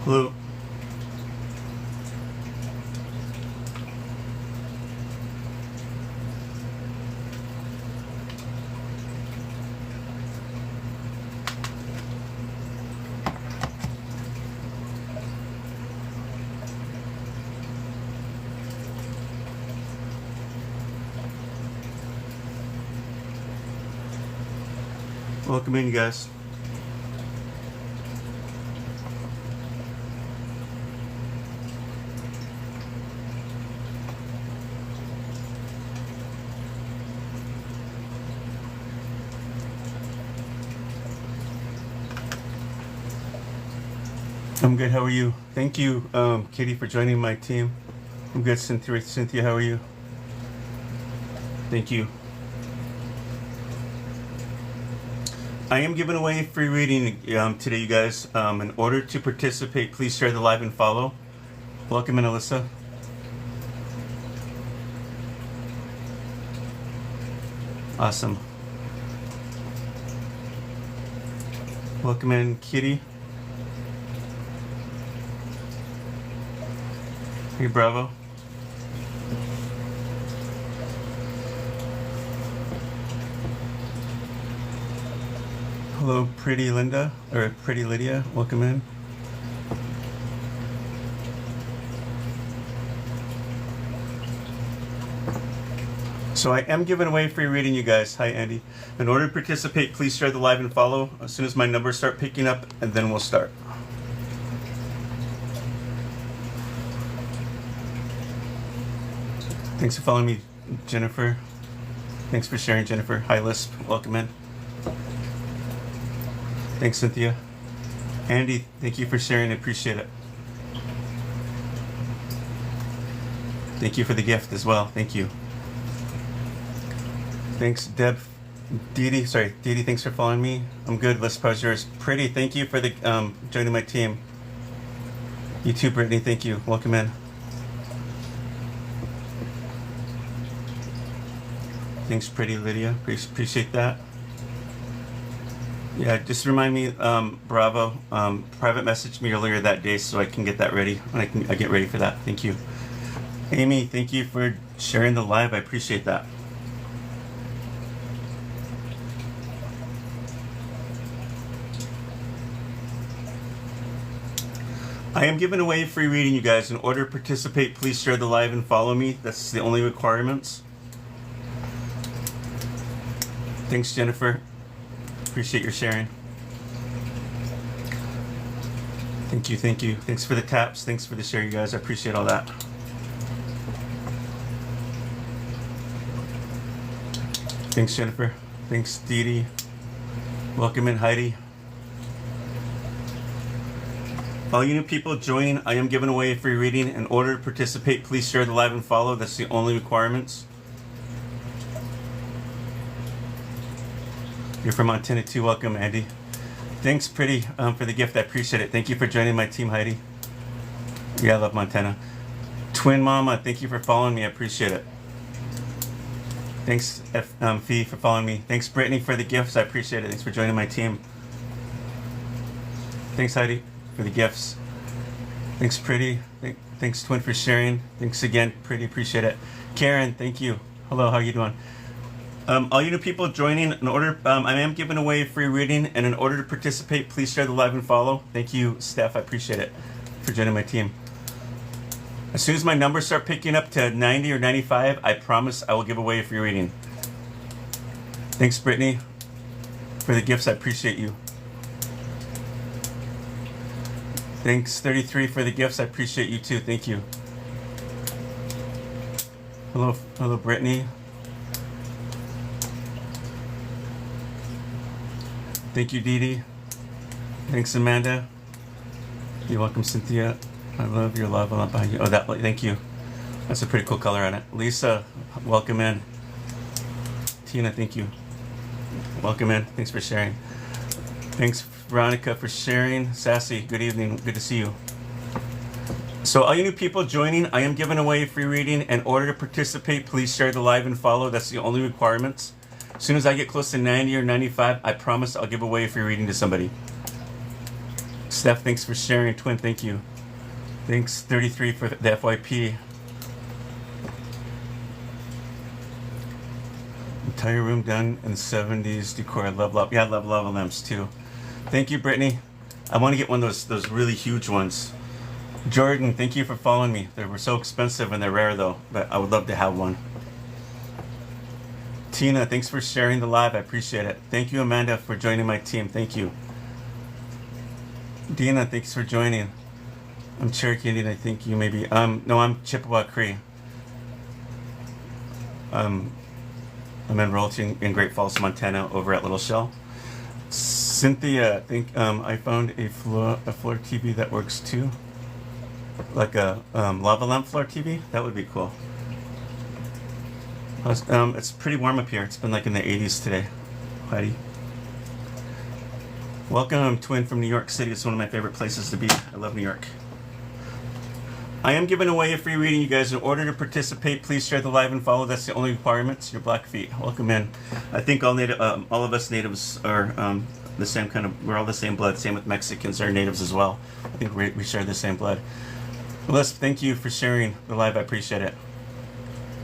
Hello. Welcome in, you guys. I'm good. How are you? Thank you, Katie, for joining my team. I'm good. Cynthia, how are you? Thank you. I am giving away free reading today, you guys. In order to participate, please share the live and follow. Welcome in, Alyssa. Awesome. Welcome in, Kitty. Hey, Bravo. Hello, Pretty Linda, or Pretty Lydia. Welcome in. So I am giving away free reading, you guys. Hi, Andy. In order to participate, please share the live and follow as soon as my numbers start picking up, and then we'll start. Thanks for following me, Jennifer. Thanks for sharing, Jennifer. Hi, Lisp. Welcome in. Thanks, Cynthia. Andy, thank you for sharing. I appreciate it. Thank you for the gift as well. Thank you. Thanks, Deb. Dee, thanks for following me. I'm good. Lisp, how's yours? Pretty, thank you for the joining my team. You too, Brittany. Thank you. Welcome in. Thanks, Pretty Lydia. Appreciate that. Yeah, just remind me, Bravo, private message me earlier that day so I can get that ready, and I get ready for that. Thank you. Amy, thank you for sharing the live. I appreciate that. I am giving away free reading, you guys. In order to participate, please share the live and follow me. That's the only requirements. Thanks, Jennifer. Appreciate your sharing. Thank you. Thanks for the taps. Thanks for the share, you guys. I appreciate all that. Thanks, Jennifer. Thanks, Dee. Welcome in, Heidi. All you new people joining, I am giving away a free reading. In order to participate, please share the live and follow. That's the only requirements. You're from Montana too. Welcome, Andy. Thanks, Pretty, for the gift. I appreciate it. Thank you for joining my team, Heidi. Yeah, I love Montana. Twin Mama, thank you for following me. I appreciate it. Thanks, Fee, for following me. Thanks, Brittany, for the gifts. I appreciate it. Thanks for joining my team. Thanks, Heidi, for the gifts. Thanks, Pretty. Thanks, Twin, for sharing. Thanks again, Pretty. Appreciate it. Karen, thank you. Hello, how you doing? All you new people joining, I am giving away a free reading, and in order to participate, please share the live and follow. Thank you, Steph. I appreciate it for joining my team. As soon as my numbers start picking up to 90 or 95, I promise I will give away a free reading. Thanks, Brittany, for the gifts. I appreciate you. Thanks, 33, for the gifts. I appreciate you too. Thank you. Hello, Brittany. Thank you, Dee. Thanks, Amanda. You're welcome, Cynthia. I love your love. I love behind you. Oh, thank you. That's a pretty cool color on it. Lisa, welcome in. Tina, thank you. Welcome in. Thanks for sharing. Thanks, Veronica, for sharing. Sassy, good evening. Good to see you. So all you new people joining, I am giving away a free reading. In order to participate, please share the live and follow. That's the only requirements. As soon as I get close to 90 or 95, I promise I'll give away a free reading to somebody. Steph, thanks for sharing. Twin, thank you. Thanks 33 for the FYP. Entire room done in the 70s decor. I love. Yeah, I love lava lamps too. Thank you, Brittany. I want to get one of those really huge ones. Jordan, thank you for following me. They were so expensive and they're rare though, but I would love to have one. Tina, thanks for sharing the live. I appreciate it. Thank you, Amanda, for joining my team. Thank you. Dina, thanks for joining. I'm Cherokee Indian. I think you may be. No, I'm Chippewa Cree. I'm in royalty in Great Falls, Montana, over at Little Shell. Cynthia, I think I found a floor TV that works too. Like a lava lamp floor TV. That would be cool. It's pretty warm up here. It's been like in the 80s today. Heidi. Welcome, Twin from New York City. It's one of my favorite places to be. I love New York. I am giving away a free reading, you guys. In order to participate, please share the live and follow. That's the only requirements. Your black feet. Welcome in. I think all of us natives are the same kind of. We're all the same blood. Same with Mexicans. They're natives as well. I think we share the same blood. Lisp, thank you for sharing the live. I appreciate it.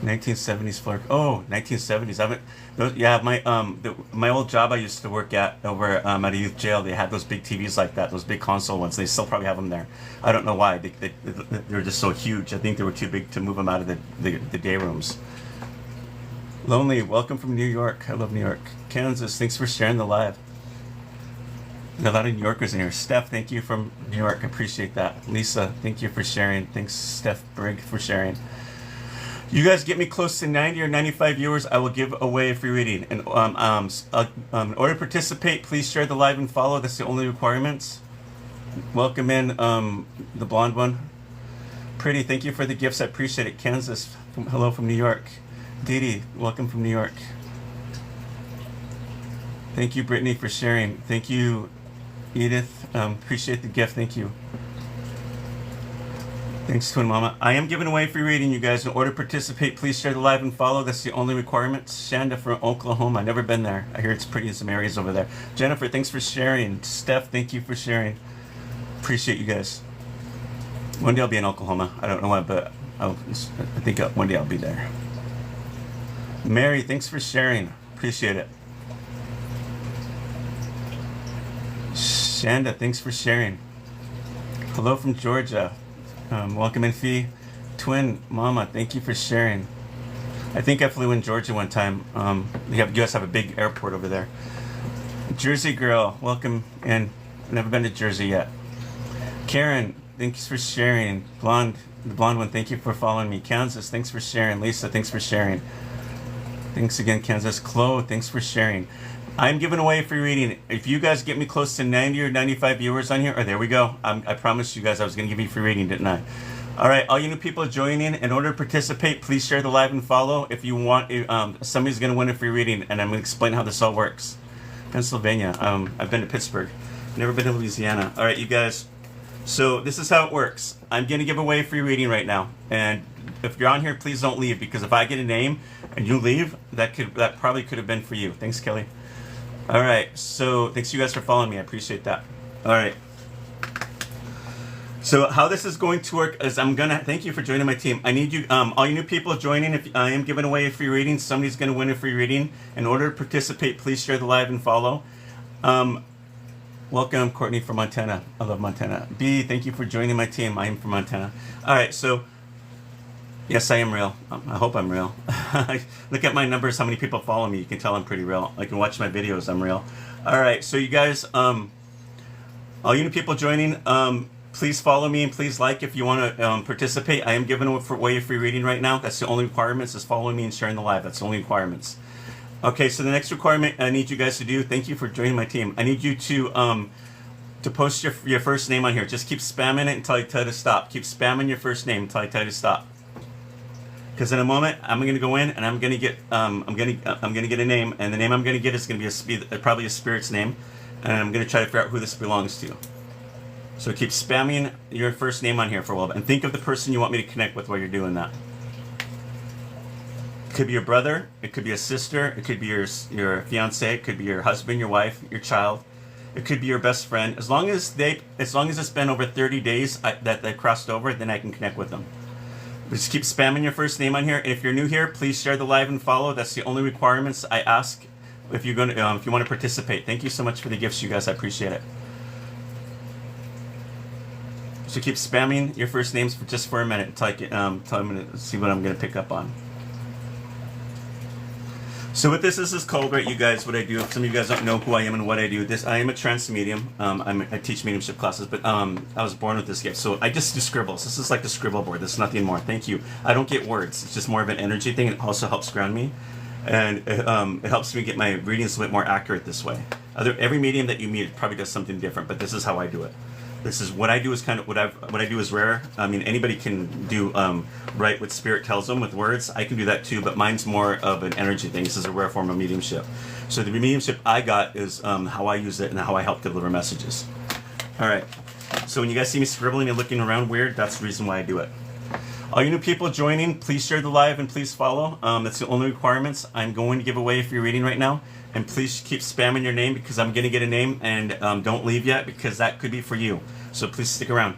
1970s floor. Oh, 1970s. My old job I used to work at over at a youth jail. They had those big TVs like that, those big console ones. They still probably have them there. I don't know why. They're just so huge. I think they were too big to move them out of the day rooms. Lonely, welcome from New York. I love New York. Kansas, thanks for sharing the live. A lot of New Yorkers in here. Steph, thank you from New York. I appreciate that. Lisa, thank you for sharing. Thanks, Steph Brigg, for sharing. You guys get me close to 90 or 95 viewers, I will give away a free reading. And in order to participate, please share the live and follow. That's the only requirements. Welcome in the blonde one. Pretty, thank you for the gifts. I appreciate it. Kansas, hello from New York. Dee Dee, welcome from New York. Thank you, Brittany, for sharing. Thank you, Edith. Appreciate the gift. Thank you. Thanks, Twin Mama. I am giving away free reading, you guys. In order to participate, please share the live and follow. That's the only requirements. Shanda from Oklahoma. I've never been there. I hear it's pretty in some areas over there. Jennifer, thanks for sharing. Steph, thank you for sharing. Appreciate you guys. One day I'll be in Oklahoma. I don't know why, but I think one day I'll be there. Mary, thanks for sharing. Appreciate it. Shanda, thanks for sharing. Hello from Georgia. Welcome in, Fee. Twin Mama, thank you for sharing. I think I flew in Georgia one time. You guys have a big airport over there. Jersey girl, welcome in. I've never been to Jersey yet. Karen, thanks for sharing. The blonde one, thank you for following me. Kansas, thanks for sharing. Lisa, thanks for sharing. Thanks again, Kansas. Chloe, thanks for sharing. I'm giving away a free reading. If you guys get me close to 90 or 95 viewers on here, there we go. I promised you guys I was going to give you a free reading, didn't I? All right, all you new people joining in order to participate, please share the live and follow. If you want, somebody's going to win a free reading, and I'm going to explain how this all works. Pennsylvania. I've been to Pittsburgh. Never been to Louisiana. All right, you guys. So this is how it works. I'm going to give away a free reading right now, and if you're on here, please don't leave, because if I get a name and you leave, that probably could have been for you. Thanks, Kelly. All right, so thanks you guys for following me. I appreciate that. All right. So how this is going to work is thank you for joining my team. I need you, all you new people joining. If I am giving away a free reading, somebody's going to win a free reading. In order to participate, please share the live and follow. Welcome, Courtney from Montana. I love Montana. B, thank you for joining my team. I am from Montana. All right, so yes, I am real. I hope I'm real. Look at my numbers, how many people follow me. You can tell I'm pretty real. You can watch my videos, I'm real. All right, so you guys, all you new people joining, please follow me and please like if you want to participate. I am giving away a free reading right now. That's the only requirements, is following me and sharing the live. That's the only requirements. Okay, so the next requirement I need you guys to do, thank you for joining my team. I need you to post your first name on here. Just keep spamming it until I tell you to stop. Keep spamming your first name until I tell you to stop. Because in a moment I'm going to go in and I'm going to get a name, and the name I'm going to get is going to be probably a spirit's name, and I'm going to try to figure out who this belongs to. So keep spamming your first name on here for a while, and think of the person you want me to connect with while you're doing that. It could be your brother, it could be a sister, it could be your fiance, it could be your husband, your wife, your child. It could be your best friend. As long as it's been over 30 days that they crossed over, then I can connect with them. Just keep spamming your first name on here. And if you're new here, please share the live and follow. That's the only requirements I ask if you're going to if you want to participate. Thank you so much for the gifts, you guys. I appreciate it. So keep spamming your first names for a minute until I'm going to see what I'm going to pick up on. So what this is called, right, you guys, what I do, if some of you guys don't know who I am and what I do, I am a trance medium. I teach mediumship classes, but I was born with this gift. So I just do scribbles. This is like the scribble board. This is nothing more. Thank you. I don't get words. It's just more of an energy thing. It also helps ground me. And it helps me get my readings a bit more accurate this way. Every medium that you meet probably does something different, but this is how I do it. This is what I do is kind of what I do is rare. I mean, anybody can do write what spirit tells them with words. I can do that too, but mine's more of an energy thing. This is a rare form of mediumship. So the mediumship I got is how I use it and how I help deliver messages. All right. So when you guys see me scribbling and looking around weird, that's the reason why I do it. All you new people joining, please share the live and please follow. That's the only requirements. I'm going to give away if you're reading right now. And please keep spamming your name because I'm going to get a name, and don't leave yet because that could be for you. So please stick around.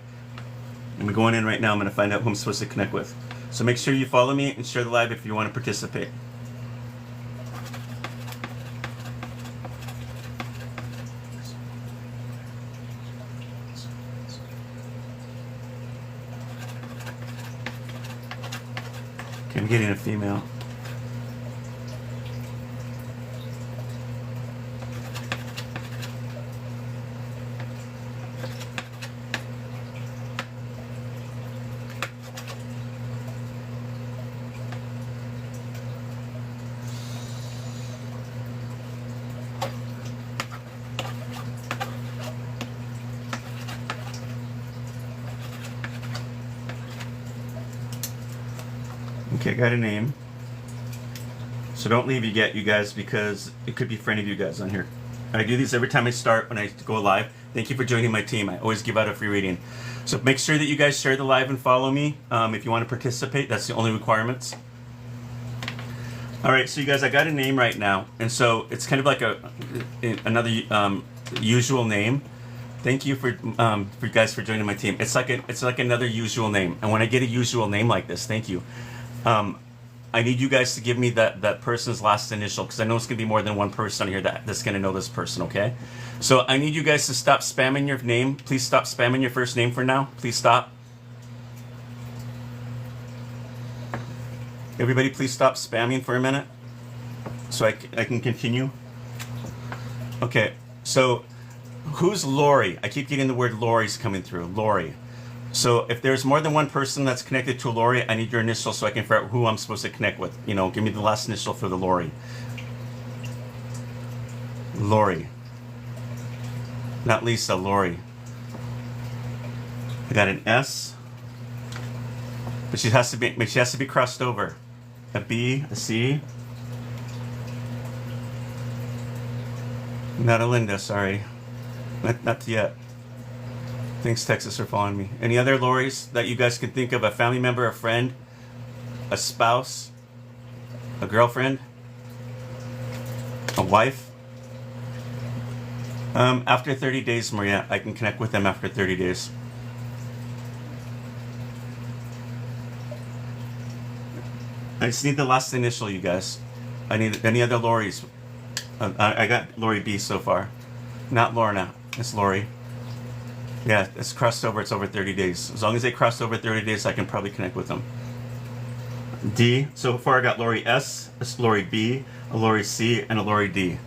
I'm going in right now. I'm going to find out who I'm supposed to connect with. So make sure you follow me and share the live if you want to participate. Okay, I'm getting a female. Okay, got a name. So don't leave yet, you guys, because it could be for any of you guys on here. I do these every time I start when I go live. Thank you for joining my team. I always give out a free reading. So make sure that you guys share the live and follow me if you want to participate. That's the only requirements. All right, so you guys, I got a name right now. And so it's kind of like another usual name. Thank you for you guys for joining my team. It's like another usual name. And when I get a usual name like this, thank you. I need you guys to give me that person's last initial because I know it's going to be more than one person here that's going to know this person, okay? So I need you guys to stop spamming your name. Please stop spamming your first name for now. Please stop. Everybody, please stop spamming for a minute so I can continue. Okay, so who's Lori? I keep getting the word Lori's coming through. Lori. So if there's more than one person that's connected to Lori, I need your initial so I can figure out who I'm supposed to connect with. You know, give me the last initial for the Lori. Lori. Not Lisa, Lori. I got an S. But she has to be crossed over. A B, a C. Not a Linda, sorry. Not yet. Thanks, Texas, for following me. Any other Loris that you guys can think of? A family member, a friend, a spouse, a girlfriend, a wife? After 30 days, Maria, I can connect with them after 30 days. I just need the last initial, you guys. I need any other Loris. I got Lori B so far. Not Lorna, it's Lori. Yeah, it's crossed over. It's over 30 days. As long as they cross over 30 days, I can probably connect with them. D. So far, I got Lori S, a Lori B, a Lori C, and a Lori D.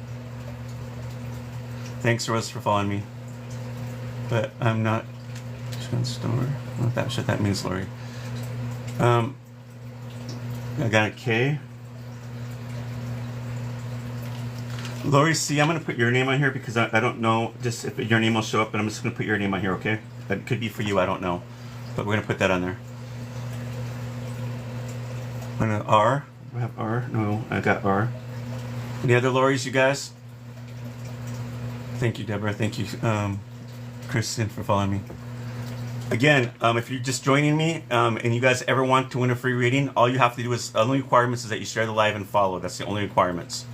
Thanks, Rose, for following me. But I'm not. Store. I'm not sure that means Lori. I got a K. Lori C, I'm going to put your name on here because I don't know just if your name will show up, but I'm just going to put your name on here, okay? It could be for you, I don't know. But we're going to put that on there. I'm going to R. Do I have R? No, I got R. Any other Loris, you guys? Thank you, Deborah. Thank you, Kristen, for following me. Again, if you're just joining me and you guys ever want to win a free reading, all you have to do is, the only requirements is that you share the live and follow. That's the only requirements.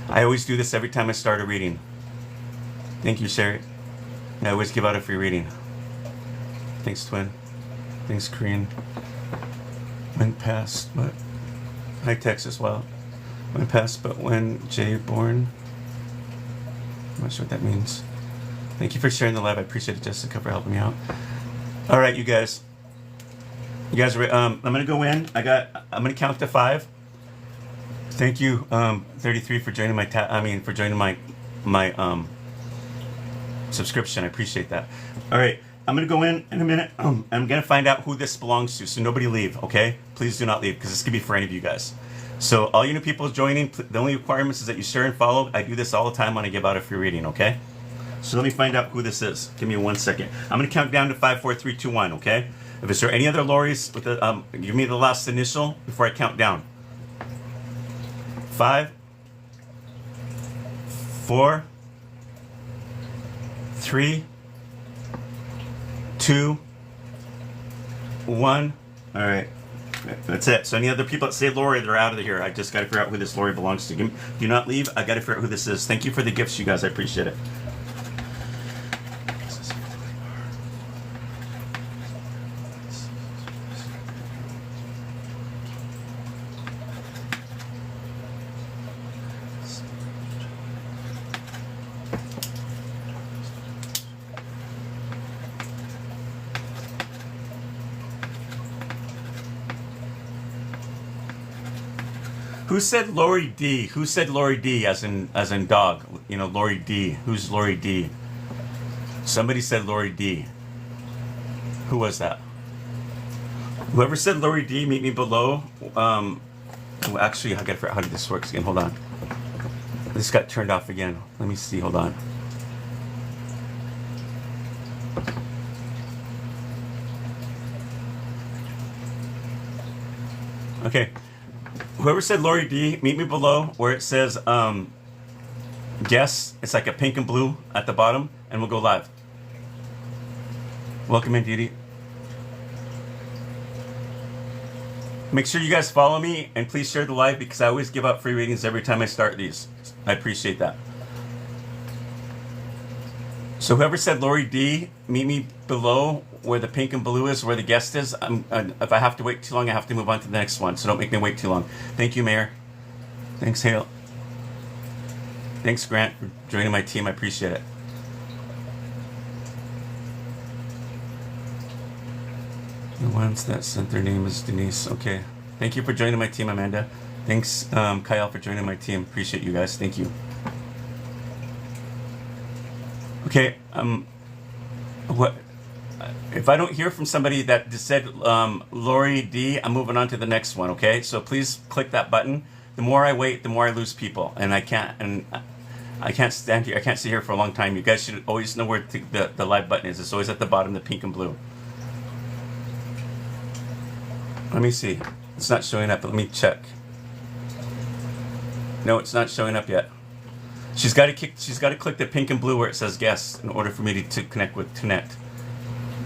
I always do this every time I start a reading. Thank you, Sherry. I always give out a free reading. Thanks, Twin. Thanks, Korean. Went past, but hi, Texas. Well, went past, but when Jay born. I'm not sure what that means. Thank you for sharing the live. I appreciate it, Jessica, for helping me out. All right, you guys. You guys, I'm gonna go in. I'm gonna count to 5. Thank you, 33, for joining for joining my subscription. I appreciate that. All right, I'm gonna go in a minute. I'm gonna find out who this belongs to. So nobody leave, okay? Please do not leave, because this could be for any of you guys. So all you new people joining, the only requirements is that you share and follow. I do this all the time when I give out a free reading, okay? So let me find out who this is. Give me 1 second. I'm gonna count down to 5, 4, 3, 2, 1, okay? If is there any other Lori's with the give me the last initial before I count down. 5, 4, 3, 2, 1. All right, that's it. So any other people that say Lori, they're out of here. I just got to figure out who this Lori belongs to. Do not leave. I got to figure out who this is. Thank you for the gifts, you guys. I appreciate it. Who said Lori D? Who said Lori D as in dog? You know, Lori D. Who's Lori D? Somebody said Lori D. Who was that? Whoever said Lori D, meet me below. Well, actually, I gotta figure out how this works again. Hold on. This got turned off again. Let me see. Hold on. Okay. Whoever said Lori D, meet me below where it says guess. It's like a pink and blue at the bottom, and we'll go live. Welcome in, Didi. Make sure you guys follow me and please share the live, because I always give out free readings every time I start these. I appreciate that. So whoever said Lori D, meet me below where the pink and blue is, where the guest is. If I have to wait too long, I have to move on to the next one. So don't make me wait too long. Thank you, Mayor. Thanks, Hale. Thanks, Grant, for joining my team. I appreciate it. The ones that sent their name is Denise. Okay. Thank you for joining my team, Amanda. Thanks, Kyle, for joining my team. Appreciate you guys. Thank you. Okay. What? If I don't hear from somebody that just said Lori D, I'm moving on to the next one, okay? So please click that button. The more I wait, the more I lose people. And I can't stand here. I can't sit here for a long time. You guys should always know where the live button is. It's always at the bottom, the pink and blue. Let me see. It's not showing up. Let me check. No, it's not showing up yet. She's got to click the pink and blue where it says guest in order for me to connect.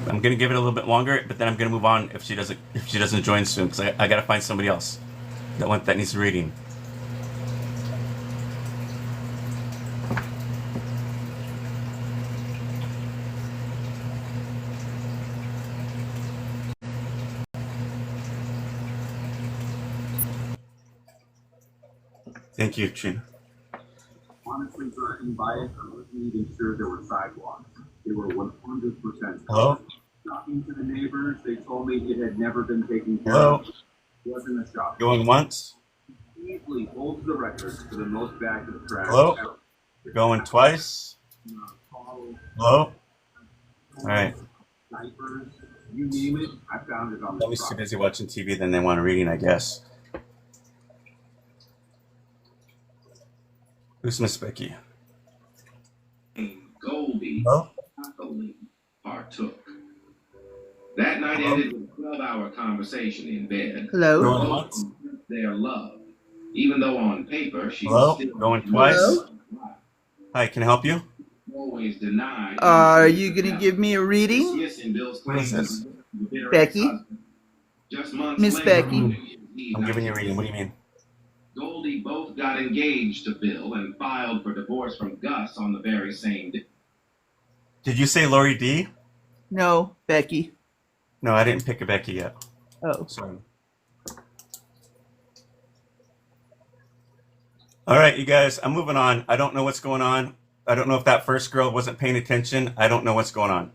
I'm gonna give it a little bit longer, but then I'm gonna move on if she doesn't join soon, because I gotta find somebody else that needs reading. Thank you, Trina. Honestly, driving by it, I wasn't even sure there were sidewalks. They were 100%. Hello? Talking to the neighbors, they told me it had never been taken care Hello? of. It wasn't a shock. Going once? Easily holds the record for the most bags of trash. Hello? Going twice? Hello? All right. Diapers, you name it, I found it on the Somebody's too busy watching TV than they want a reading, I guess. Who's Miss Becky? Goldie happily partook. That night ended with a 12-hour conversation in bed. Hello? Going once? Their love, even though on paper she Hello? was still Going twice? Hello? Hi, can I help you? always denied. Are you going to give me a reading? Dismissing Bill's Who is claims this? of a bitter Becky? ex-husband. Just months Miss later, Becky? on New Year's Eve, I'm giving you a reading. What do you mean? Goldie both got engaged to Bill and filed for divorce from Gus on the very same day. Did you say Lori D? No, Becky. No, I didn't pick a Becky yet. Oh. Sorry. All right, you guys, I'm moving on. I don't know what's going on. I don't know if that first girl wasn't paying attention. I don't know what's going on.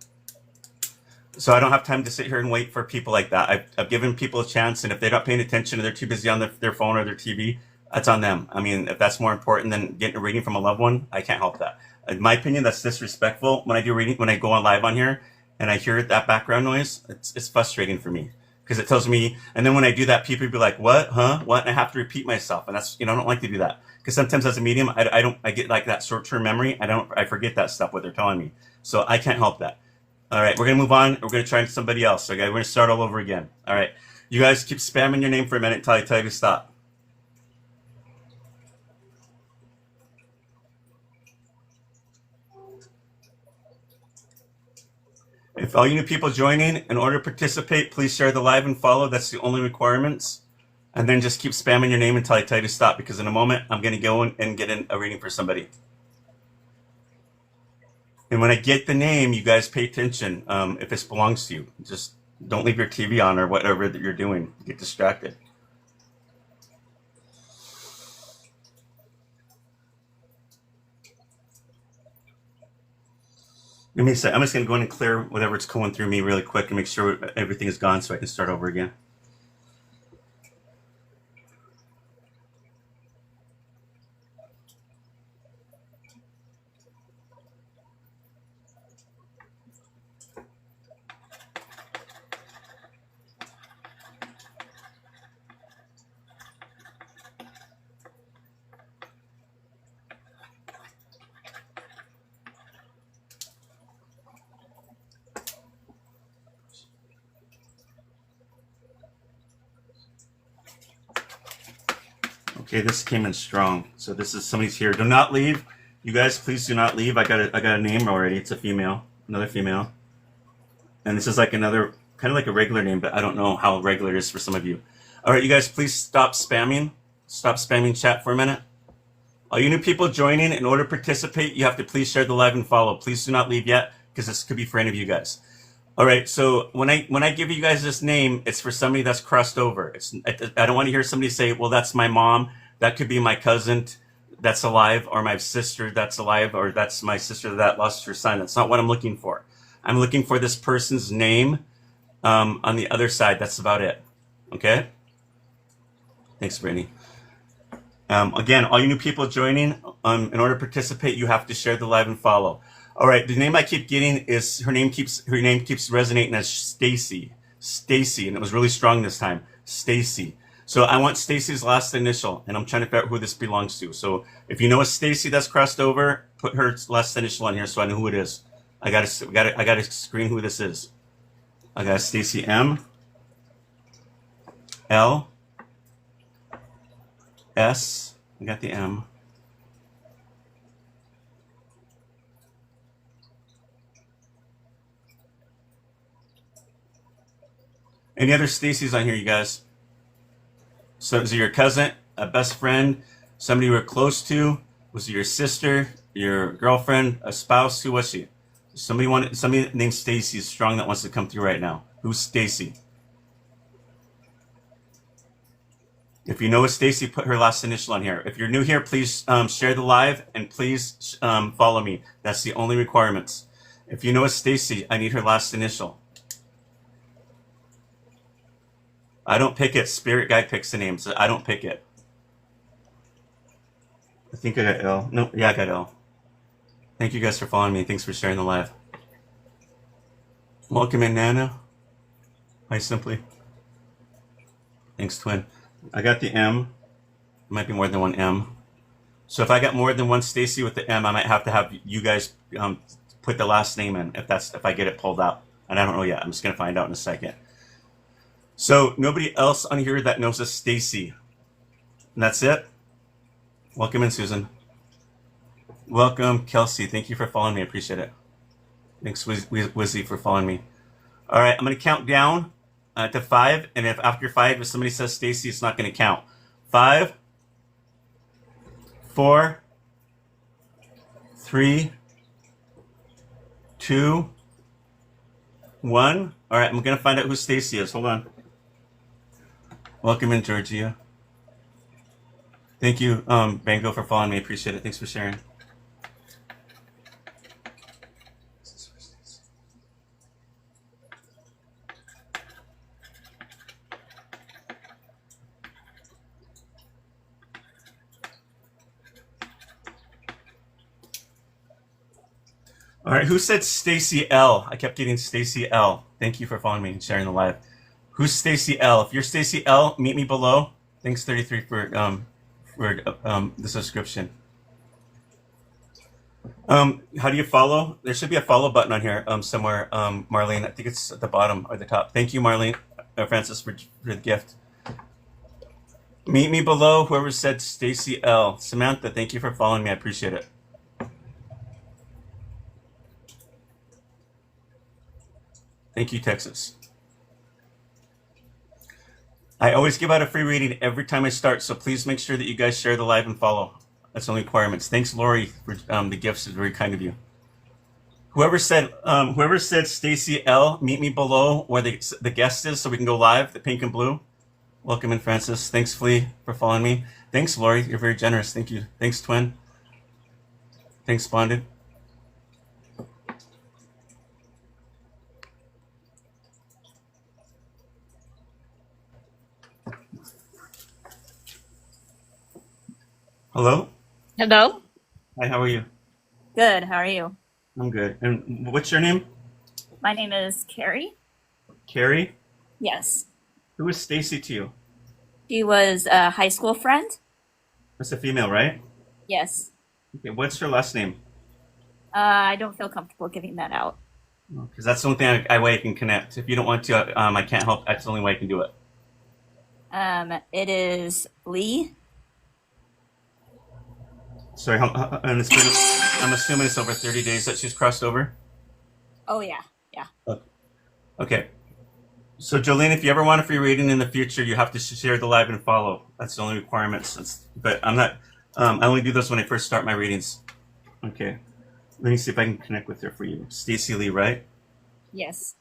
So I don't have time to sit here and wait for people like that. I've given people a chance, and if they're not paying attention or they're too busy on their phone or their TV, that's on them. I mean, if that's more important than getting a reading from a loved one, I can't help that. In my opinion, that's disrespectful. When I do reading, when I go on live on here and I hear that background noise, it's frustrating for me because it tells me. And then when I do that, people be like, "What? Huh? What?" And I have to repeat myself, and that's I don't like to do that because sometimes as a medium, I get like that short-term memory. I forget that stuff what they're telling me, so I can't help that. All right, we're going to move on. We're going to try somebody else. Okay, we're going to start all over again. All right, you guys keep spamming your name for a minute until I tell you to stop. If all you new people joining, in order to participate, please share the live and follow. That's the only requirements. And then just keep spamming your name until I tell you to stop, because in a moment, I'm going to go in and get in a reading for somebody. And when I get the name, you guys pay attention if this belongs to you. Just don't leave your TV on or whatever that you're doing. Get distracted. Give me a sec. I'm just going to go in and clear whatever's going through me really quick and make sure everything is gone so I can start over again. Okay, this came in strong. So this is somebody's here. Do not leave. You guys, please do not leave. I got a name already. It's a female, another female. And this is like another, kind of like a regular name, but I don't know how regular it is for some of you. All right, you guys, please stop spamming. Stop spamming chat for a minute. All you new people joining, in order to participate, you have to please share the live and follow. Please do not leave yet, because this could be for any of you guys. All right, so when I give you guys this name, it's for somebody that's crossed over. I don't want to hear somebody say, well, that's my mom. That could be my cousin that's alive, or my sister that's alive, or that's my sister that lost her son. That's not what I'm looking for. I'm looking for this person's name on the other side. That's about it. Okay? Thanks, Brittany. Again, all you new people joining, in order to participate, you have to share the live and follow. All right, the name I keep getting is her name keeps resonating as Stacy. Stacy, and it was really strong this time. Stacy. So I want Stacy's last initial, and I'm trying to figure out who this belongs to. So if you know a Stacy that's crossed over, put her last initial on here so I know who it is. I gotta screen who this is. I got Stacy M, L, S. I got the M. Any other Stacys on here, you guys? So is it your cousin, a best friend, somebody you were close to? Was it your sister, your girlfriend, a spouse? Who was she? Somebody named Stacy is strong that wants to come through right now. Who's Stacy? If you know a Stacy, put her last initial on here. If you're new here, please share the live and please follow me. That's the only requirements. If you know a Stacy, I need her last initial. I don't pick it. Spirit guide picks the names. I don't pick it. I think I got L. No, yeah, I got L. Thank you guys for following me. Thanks for sharing the live. Welcome in, Nana. Hi, Simply. Thanks, Twin. I got the M. It might be more than one M. So if I got more than one Stacy with the M, I might have to have you guys put the last name in if I get it pulled out. And I don't know yet. I'm just gonna find out in a second. So nobody else on here that knows a Stacy. And that's it. Welcome in, Susan. Welcome, Kelsey. Thank you for following me. I appreciate it. Thanks, Wizzy, for following me. All right, I'm going to count down to 5. And if after 5, if somebody says Stacy, it's not going to count. 5, 4, 3, 2, 1. All right, I'm gonna find out who Stacy is. Hold on. Welcome in, Georgia. Thank you, Bango, for following me. Appreciate it. Thanks for sharing. All right, who said Stacy L? I kept getting Stacy L. Thank you for following me and sharing the live. Who's Stacy L? If you're Stacy L, meet me below. Thanks 33 for the subscription. How do you follow? There should be a follow button on here somewhere, Marlene. I think it's at the bottom or the top. Thank you, Marlene, Francis, for the gift. Meet me below. Whoever said Stacy L. Samantha, thank you for following me. I appreciate it. Thank you, Texas. I always give out a free reading every time I start, so please make sure that you guys share the live and follow. That's the only requirements. Thanks, Lori, for the gifts. Is very kind of you. Whoever said Stacy L, meet me below where the guest is, so we can go live. The pink and blue. Welcome in, Francis. Thanks, Flea, for following me. Thanks, Lori. You're very generous. Thank you. Thanks, Twin. Thanks, Bonded. Hello. Hello. Hi. How are you? Good. How are you? I'm good. And what's your name? My name is Carrie. Carrie. Yes. Who is Stacy to you? She was a high school friend. That's a female, right? Yes. Okay. What's her last name? I don't feel comfortable giving that out. Because that's the only thing way I can connect. If you don't want to, I can't help. That's the only way I can do it. It is Lee. Sorry, and I'm assuming it's over 30 days that she's crossed over. Oh yeah, yeah. Okay. So Jolene, if you ever want a free reading in the future, you have to share the live and follow. That's the only requirements. But I'm not. I only do those when I first start my readings. Okay. Let me see if I can connect with her for you. Stacy Lee, right? Yes.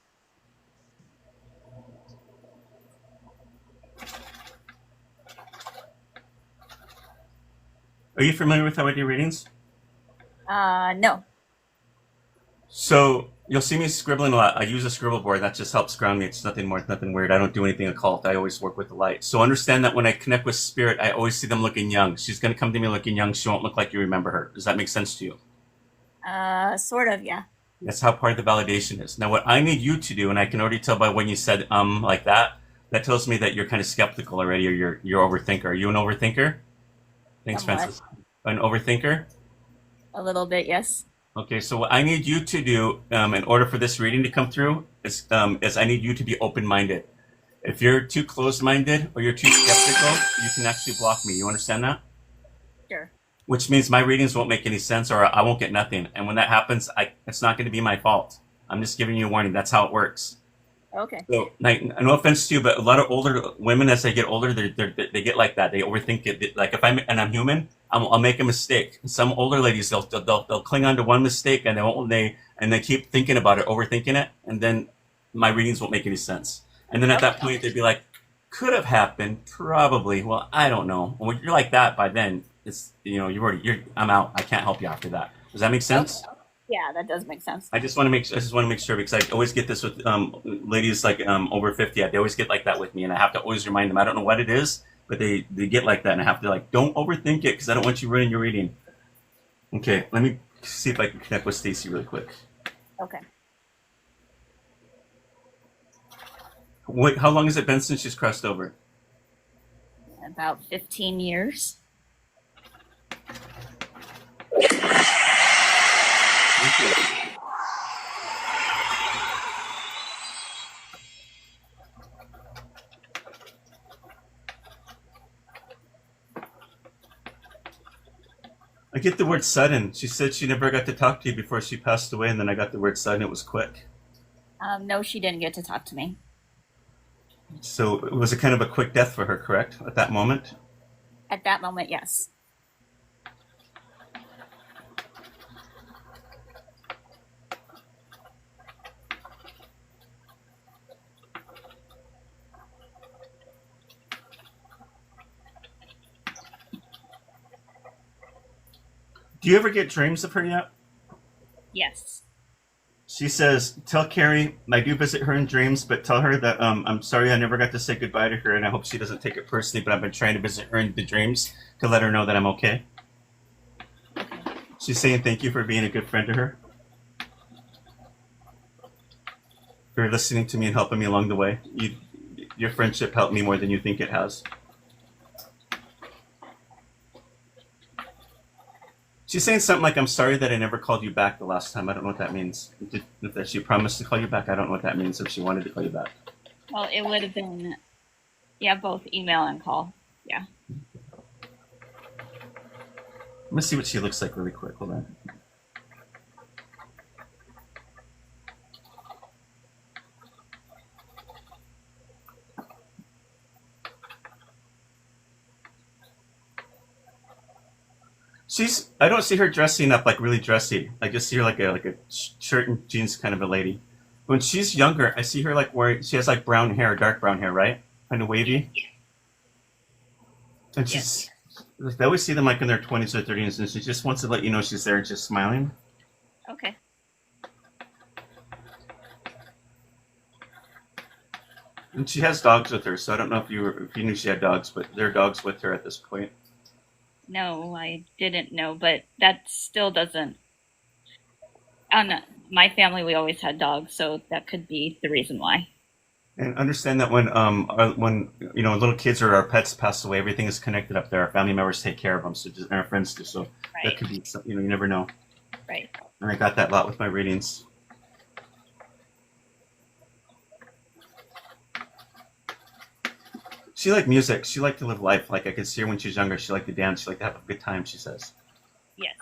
Are you familiar with how I do readings? No. So you'll see me scribbling a lot. I use a scribble board. That just helps ground me. It's nothing weird. I don't do anything occult. I always work with the light. So understand that when I connect with spirit, I always see them looking young. She's going to come to me looking young. She won't look like you remember her. Does that make sense to you? Sort of, yeah. That's how part of the validation is. Now, what I need you to do, and I can already tell by when you said like that tells me that you're kind of skeptical already, or you're overthinker. Are you an overthinker? Thanks, Somewhat. Francis. An overthinker? A little bit, yes. Okay, so what I need you to do in order for this reading to come through is I need you to be open-minded. If you're too closed-minded or you're too skeptical, you can actually block me. You understand that? Sure. Which means my readings won't make any sense or I won't get nothing. And when that happens, it's not going to be my fault. I'm just giving you a warning. That's how it works. Okay. So, no offense to you, but a lot of older women, as they get older, they get like that. They overthink it. Like if I'm human, I'll make a mistake. Some older ladies, they'll cling on to one mistake and they keep thinking about it, overthinking it, and then my readings won't make any sense. And then at that point, they'd be like, "Could have happened, probably." Well, I don't know. When you're like that, by then it's I'm out. I can't help you after that. Does that make sense? Okay. Yeah, that does make sense. I just want to make sure because I always get this with ladies like over 50. They always get like that with me, and I have to always remind them. I don't know what it is, but they get like that, and I have to don't overthink it because I don't want you ruining your reading. Okay, let me see if I can connect with Stacy really quick. Okay. How long has it been since she's crossed over? About 15 years. Thank you. I get the word sudden. She said she never got to talk to you before she passed away, and then I got the word sudden. It was quick. No, she didn't get to talk to me. So it was a kind of a quick death for her, correct? At that moment? At that moment, yes. Do you ever get dreams of her yet? Yes. She says, tell Carrie I do visit her in dreams, but tell her that I'm sorry I never got to say goodbye to her, and I hope she doesn't take it personally, but I've been trying to visit her in the dreams to let her know that I'm okay. She's saying thank you for being a good friend to her. For listening to me and helping me along the way. Your friendship helped me more than you think it has. She's saying something like, I'm sorry that I never called you back the last time. I don't know what that means. If she promised to call you back, I don't know what that means if she wanted to call you back. Well, it would have been, yeah, both email and call. Yeah. Let me see what she looks like really quick. Hold on. I don't see her dressing up like really dressy. I just see her like a shirt and jeans kind of a lady. When she's younger, I see her like wearing, she has like brown hair, dark brown hair, right? Kind of wavy. And she's, I always see them like in their 20s or 30s, and she just wants to let you know she's there and just smiling. Okay. And she has dogs with her, so I don't know if you knew she had dogs, but there are dogs with her at this point. No, I didn't know, but that still doesn't. My family, we always had dogs, so that could be the reason why. And understand that when little kids or our pets pass away, everything is connected up there. Our family members take care of them, so just and our friends do. So that could be something, you never know. Right. And I got that a lot with my readings. She liked music. She liked to live life. Like I could see her when she was younger. She liked to dance. She liked to have a good time, she says. Yes.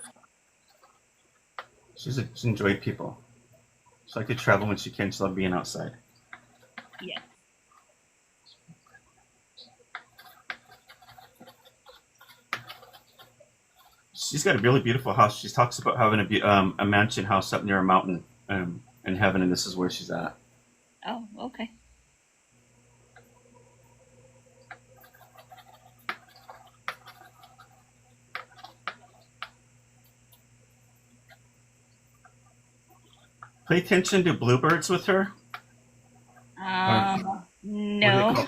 She enjoyed people. She liked to travel when she can. She loved being outside. Yes. She's got a really beautiful house. She talks about having a mansion house up near a mountain in heaven, and this is where she's at. Oh, okay. Pay attention to bluebirds with her. No.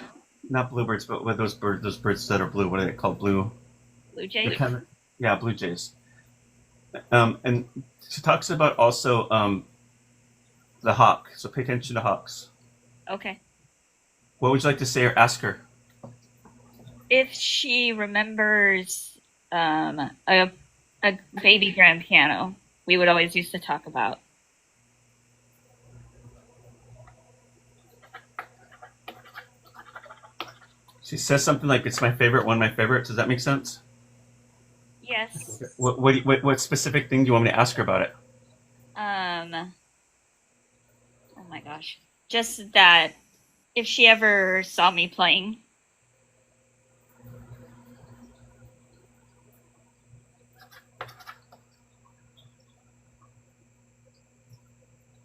Not bluebirds, but with those birds that are blue. What are they called? Blue jays? Yeah, blue jays. And she talks about also the hawk. So pay attention to hawks. Okay. What would you like to say or ask her? If she remembers a baby grand piano, we would always used to talk about. She says something like, "It's my favorite, one of my favorites." Does that make sense? Yes. What specific thing do you want me to ask her about it? Oh my gosh. Just that if she ever saw me playing.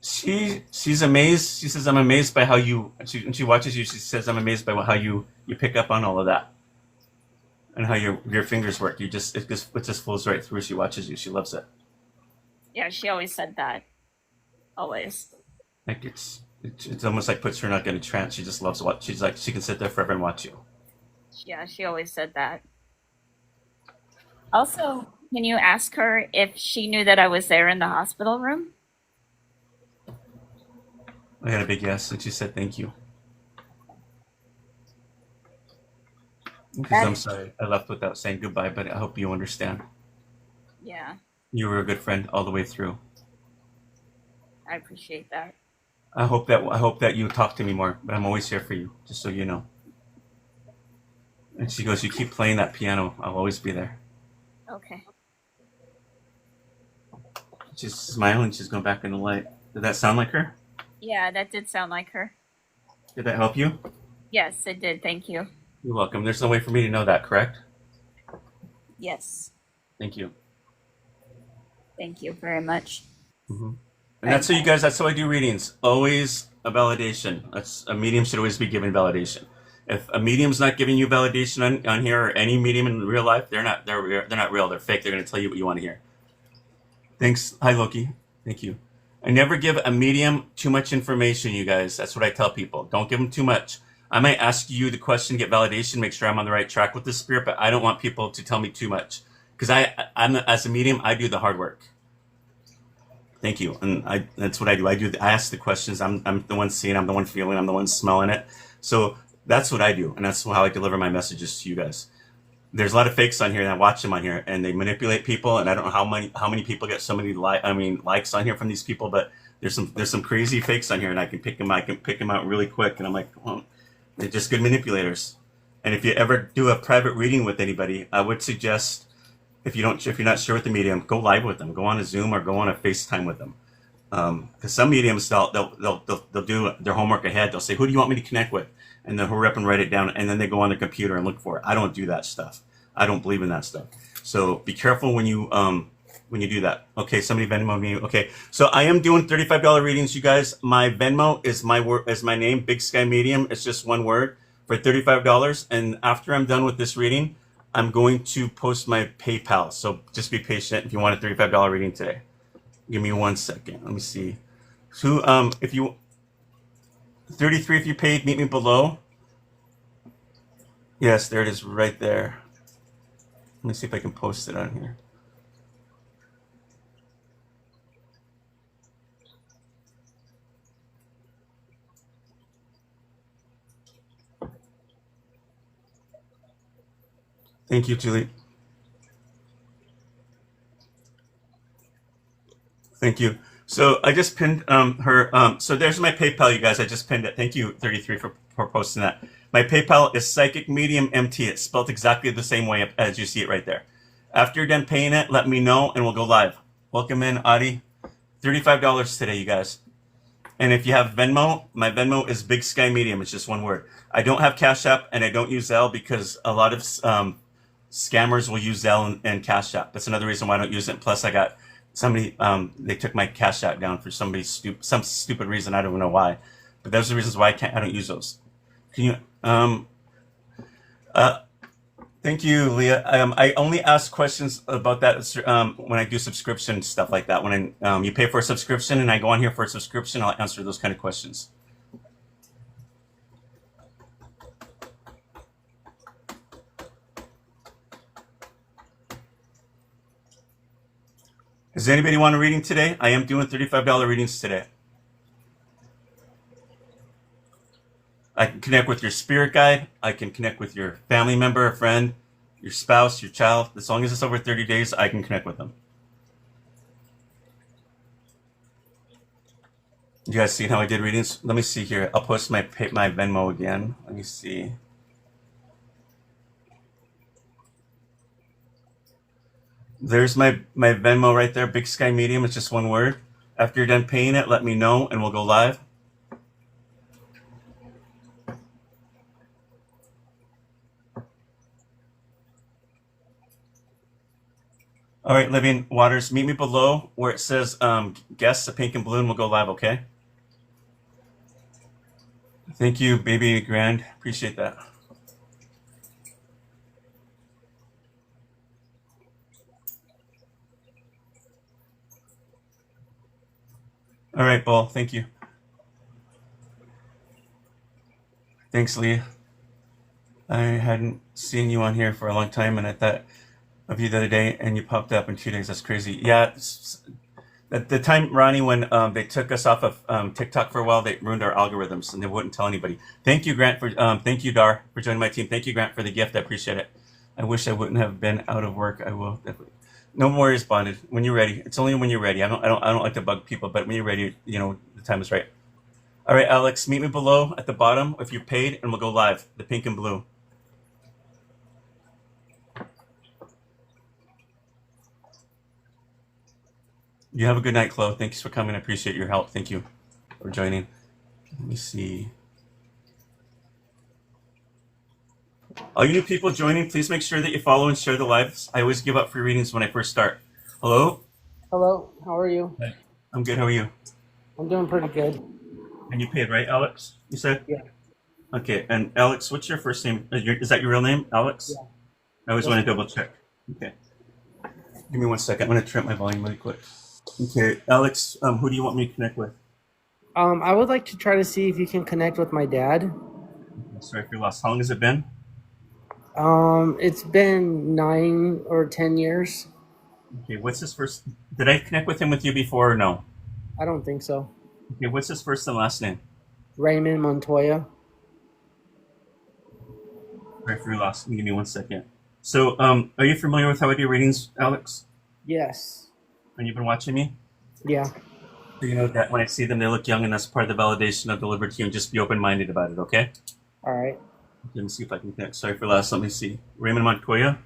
She's amazed. She says, "I'm amazed by how you." When she watches you, she says, "I'm amazed by how you pick up on all of that, and how your fingers work. It just flows right through." She watches you. She loves it. Yeah, she always said that. Always. Like it's almost like puts her in like in a trance. She just loves what she's like. She can sit there forever and watch you. Yeah, she always said that. Also, can you ask her if she knew that I was there in the hospital room? I got a big yes, and she said thank you. Because I'm sorry I left without saying goodbye, but I hope you understand. Yeah, You were a good friend all the way through. I appreciate that. I hope that you talk to me more, but I'm always here for you, just so you know. And she goes, "You keep playing that piano, I'll always be there." Okay. She's smiling, she's going back in the light. Did that sound like her? Yeah, that did sound like her. Did that help you? Yes, it did. Thank you. You're welcome. There's no way for me to know that, correct? Yes. Thank you. Thank you very much. And that's how you guys, that's how I do readings. Always a validation. A medium should always be given validation. If a medium's not giving you validation on here, or any medium in real life, they're not real. They're fake. They're going to tell you what you want to hear. Thanks. Hi, Loki. Thank you. I never give a medium too much information, you guys. That's what I tell people. Don't give them too much. I might ask you the question, get validation, make sure I'm on the right track with the spirit, but I don't want people to tell me too much because I'm as a medium, I do the hard work. Thank you, and that's what I do. I ask the questions. I'm the one seeing. I'm the one feeling. I'm the one smelling it. So that's what I do, and that's how I deliver my messages to you guys. There's a lot of fakes on here, and I watch them on here, and they manipulate people. And I don't know how many people get so many likes on here from these people, but there's some crazy fakes on here, and I can pick them out really quick. And I'm like, well, they're just good manipulators. And if you ever do a private reading with anybody, I would suggest if you're not sure with the medium, go live with them, go on a Zoom or go on a FaceTime with them. Because some mediums they'll do their homework ahead. They'll say, who do you want me to connect with? And they'll hurry up and write it down, and then they go on their computer and look for it. I don't do that stuff. I don't believe in that stuff. So be careful when you do that. Okay, somebody Venmo me. Okay, so I am doing $35 readings, you guys. My Venmo is my name, BigSkymedium. It's just one word for $35. And after I'm done with this reading, I'm going to post my PayPal. So just be patient if you want a $35 reading today. Give me 1 second. Let me see. So if you 33 if you paid, meet me below. Yes, there it is right there. Let me see if I can post it on here. Thank you, Julie. Thank you. So I just pinned her. So there's my PayPal, you guys. I just pinned it. Thank you, 33, for posting that. My PayPal is Psychic Medium MT. It's spelled exactly the same way as you see it right there. After you're done paying it, let me know and we'll go live. Welcome in, Adi. $35 today, you guys. And if you have Venmo, my Venmo is BigSkymedium. It's just one word. I don't have Cash App and I don't use Zelle because a lot of scammers will use Zelle and Cash App. That's another reason why I don't use it. Plus, I got somebody, they took my Cash App down for some stupid reason. I don't know why. But those are the reasons why I don't use those. Can you, thank you, Leah. I only ask questions about that when I do subscription stuff like that. When you pay for a subscription and I go on here for a subscription, I'll answer those kind of questions. Does anybody want a reading today? I am doing $35 readings today. I can connect with your spirit guide. I can connect with your family member, a friend, your spouse, your child. As long as it's over 30 days, I can connect with them. You guys seen how I did readings? Let me see here. I'll post my Venmo again. Let me see. There's my Venmo right there. BigSkymedium. It's just one word. After you're done paying it, let me know and we'll go live. All right, Living Waters, meet me below where it says guests, a pink and blue, and we'll go live, okay? Thank you, Baby Grand. Appreciate that. All right, Bull. Thank you. Thanks, Leah. I hadn't seen you on here for a long time, and I thought of you the other day, and you popped up in 2 days. That's crazy. Yeah, at the time, Ronnie, when they took us off of TikTok for a while, they ruined our algorithms, and they wouldn't tell anybody. Thank you, Grant, for thank you, Dar, for joining my team. Thank you, Grant, for the gift. I appreciate it. I wish I wouldn't have been out of work. I will definitely. No worries, Bonded. When you're ready, it's only when you're ready. I don't like to bug people, but when you're ready, you know the time is right. All right, Alex, meet me below at the bottom if you're paid, and we'll go live. The pink and blue. You have a good night, Chloe. Thanks for coming. I appreciate your help. Thank you for joining. Let me see. All you new people joining, please make sure that you follow and share the lives. I always give up free readings when I first start. Hello? Hello, how are you? I'm good. How are you? I'm doing pretty good. And you paid, right, Alex? You said? Yeah. Okay. And Alex, what's your first name? Is that your real name, Alex? Yeah. I always want to double check. Okay. Give me 1 second. I'm going to turn up my volume really quick. Okay, Alex, who do you want me to connect with? I would like to try to see if you can connect with my dad. Sorry for your loss. How long has it been? It's been 9 or 10 years. Okay, what's his first? Did I connect with him with you before or no? I don't think so. Okay, what's his first and last name? Raymond Montoya. Sorry for your loss. Give me 1 second. So, are you familiar with how I do readings, Alex? Yes. And you've been watching me? Yeah. So you know that when I see them, they look young, and that's part of the validation I've delivered to you. And just be open-minded about it, okay? All right. Let me see if I can connect. Sorry for last. Let me see. Raymond Montoya.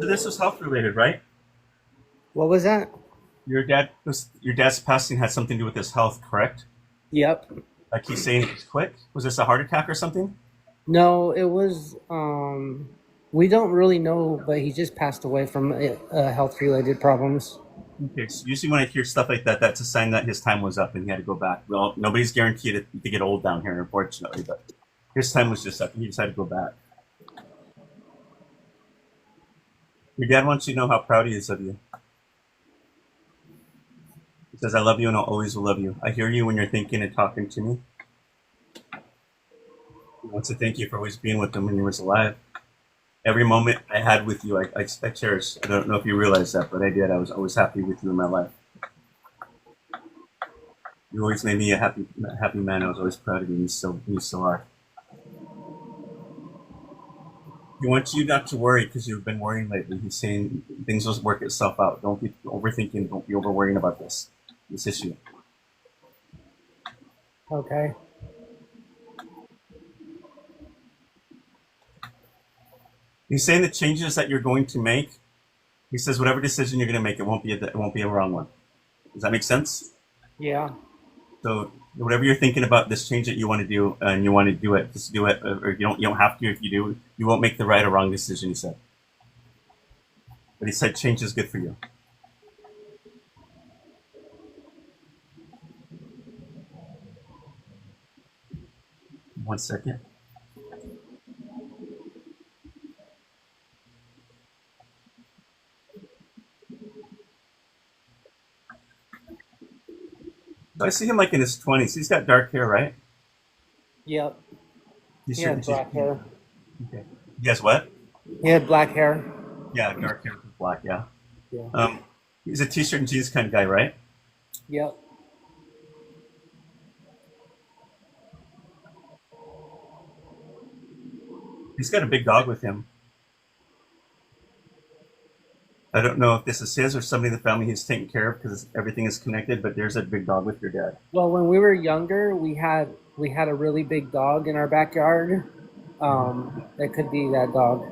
So this was health related, right? What was that? Your dad's passing had something to do with his health, correct? Yep. Like he's saying it was quick. Was this a heart attack or something? No, it was. We don't really know, but he just passed away from health-related problems. Okay, so usually when I hear stuff like that, that's a sign that his time was up and he had to go back. Well, nobody's guaranteed to get old down here, unfortunately, but his time was just up and he decided to go back. Your dad wants you to know how proud he is of you. He says, I love you and I'll always will love you. I hear you when you're thinking and talking to me. He wants to thank you for always being with him when he was alive. Every moment I had with you, I cherish. I don't know if you realize that, but I did. I was always happy with you in my life. You always made me a happy man. I was always proud of you, and you still are. He wants you not to worry because you've been worrying lately. He's saying things will work itself out. Don't be overthinking. Don't be over worrying about this issue. Okay. He's saying the changes that you're going to make. He says whatever decision you're going to make, it won't be a wrong one. Does that make sense? Yeah. So whatever you're thinking about this change that you want to do, and you want to do it, just do it. Or you don't have to. If you do, you won't make the right or wrong decision. He said, but he said change is good for you. One second. So I see him like in his 20s. He's got dark hair, right? Yep. He's He had black hair. Okay. He has what? He had black hair. Yeah, dark hair with black. Yeah. Yeah. He's a t-shirt and jeans kind of guy, right? Yep. He's got a big dog with him. I don't know if this is his or somebody in the family he's taking care of because everything is connected. But there's a big dog with your dad. Well, when we were younger, we had a really big dog in our backyard. It could be that dog.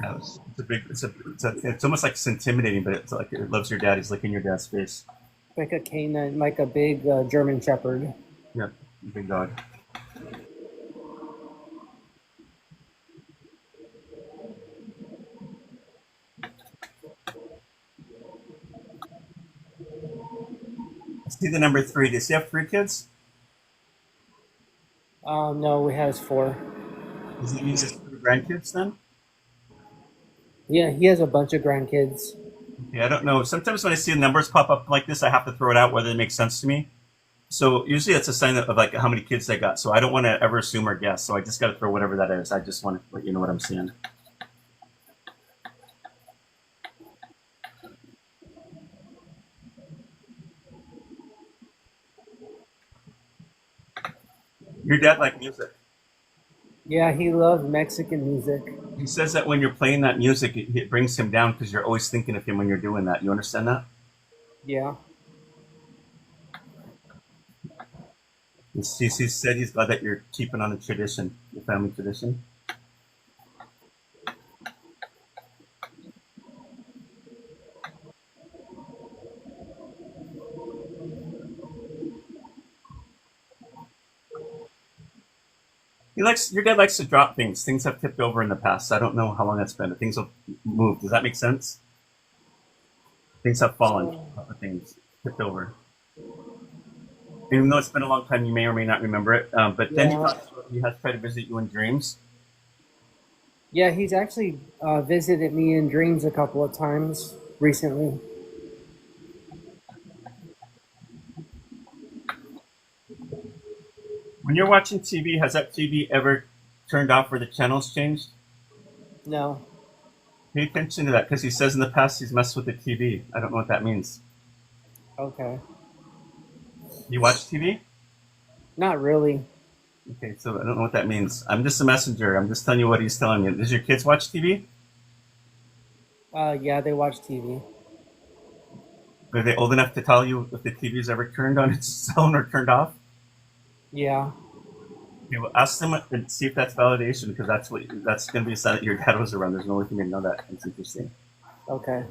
Yeah, it's almost like it's intimidating, but it's like it loves your dad. He's licking your dad's face. Like a canine, like a big German Shepherd. Yeah, big dog. See the number 3. Does he have 3 kids? No, we has 4. Does he use his 3 grandkids then? Yeah, he has a bunch of grandkids. Yeah, I don't know. Sometimes when I see the numbers pop up like this, I have to throw it out whether it makes sense to me. So usually it's a sign of like how many kids they got. So I don't want to ever assume or guess. So I just got to throw whatever that is. I just want to let you know what I'm seeing. Your dad like music. Yeah, he loved Mexican music. He says that when you're playing that music, it brings him down because you're always thinking of him when you're doing that. You understand that? Yeah. And he said he's glad that you're keeping on the tradition, the family tradition. Your dad likes to drop things. Things have tipped over in the past. I don't know how long that's been, but things have moved. Does that make sense? Things have fallen. Things tipped over. Even though it's been a long time, you may or may not remember it. But then Yeah. he has tried to visit you in dreams. Yeah, he's actually visited me in dreams a couple of times recently. When you're watching TV, has that TV ever turned off or the channels changed? No. Pay attention to that because he says in the past he's messed with the TV. I don't know what that means. Okay. You watch TV? Not really. Okay, so I don't know what that means. I'm just a messenger. I'm just telling you what he's telling you. Does your kids watch TV? Yeah, they watch TV. Are they old enough to tell you if the TV is ever turned on its own or turned off? Yeah. Okay, well, ask them and see if that's validation because that's going to be a sign that your dad was around. There's no way for me to know that. It's interesting. Okay.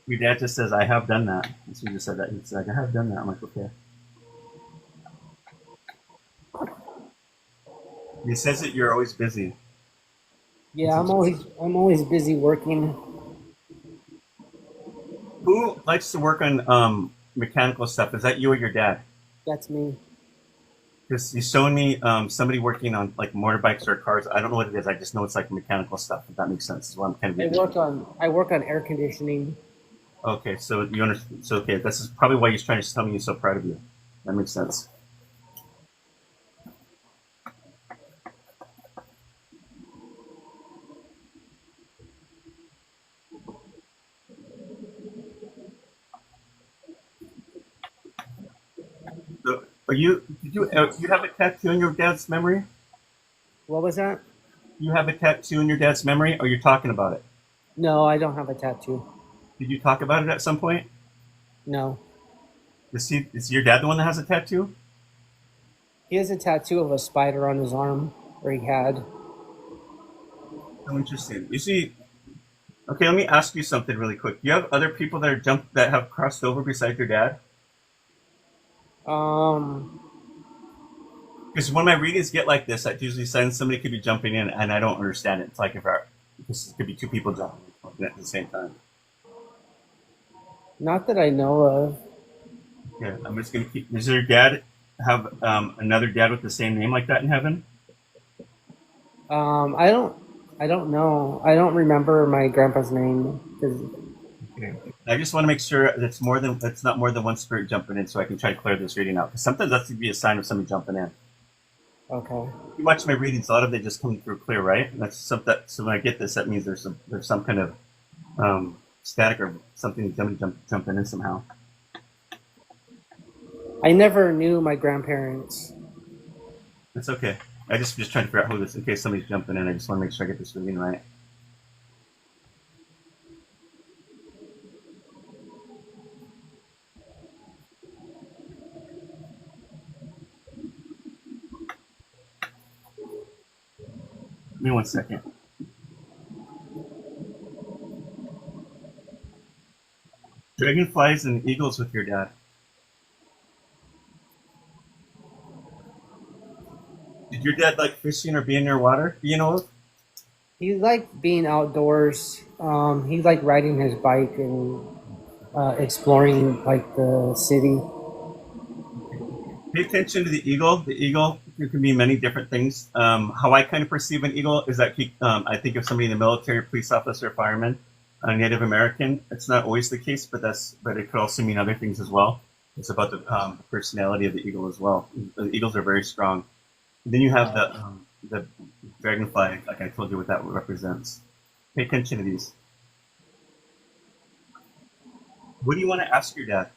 Your dad just says, "I have done that." And so you just said that. He's like, "I have done that." I'm like, okay. He says that you're always busy. Yeah, I'm always busy working. Who likes to work on mechanical stuff? Is that you or your dad? That's me. Because he's showing me somebody working on like motorbikes or cars. I don't know what it is. I just know it's like mechanical stuff. If that makes sense, is what I'm kind of. I work on air conditioning. Okay, so you understand. So okay, this is probably why he's trying to tell me he's so proud of you. That makes sense. So, did you have a tattoo in your dad's memory? What was that? You have a tattoo in your dad's memory, or you're talking about it? No, I don't have a tattoo. Did you talk about it at some point? No. Is your dad the one that has a tattoo? He has a tattoo of a spider on his arm, or he had. Oh, interesting. You see, okay, let me ask you something really quick. You have other people that have crossed over besides your dad? Because when my readings get like this, that usually signs somebody could be jumping in, and I don't understand it. It's like this could be two people jumping at the same time. Not that I know of. Yeah, I'm just gonna keep. Does your dad have another dad with the same name like that in heaven? I don't know. I don't remember my grandpa's name. Okay. I just want to make sure that's not more than one spirit jumping in, so I can try to clear this reading out. Because sometimes that could be a sign of somebody jumping in. Okay. You watch my readings; a lot of they just come through clear, right? And that's something. So when I get this, that means there's some kind of static or something jumping in somehow. I never knew my grandparents. It's okay. I just trying to figure out who this in case somebody's jumping in. I just want to make sure I get this reading right. Give me 1 second. Dragonflies and eagles with your dad. Did your dad like fishing or being near water? Do you know? He liked being outdoors. He liked riding his bike and exploring like the city. Pay attention to the eagle. The eagle can be many different things. How I kind of perceive an eagle is that I think of somebody in the military, police officer, fireman, a Native American. It's not always the case, but it could also mean other things as well. It's about the personality of the eagle as well. The eagles are very strong. And then you have the dragonfly, like I told you, what that represents. Pay attention to these. What do you want to ask your dad?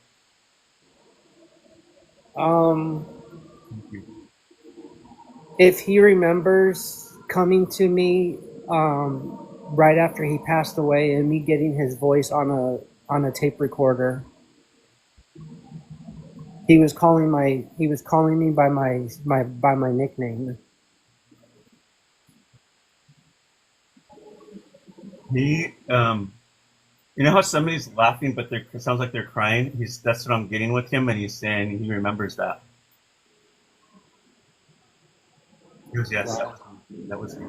If he remembers coming to me right after he passed away and me getting his voice on a tape recorder. He was calling me by my nickname. He you know how somebody's laughing but it sounds like they're crying? That's what I'm getting with him, and he's saying he remembers that. He goes, yes, that was That was me.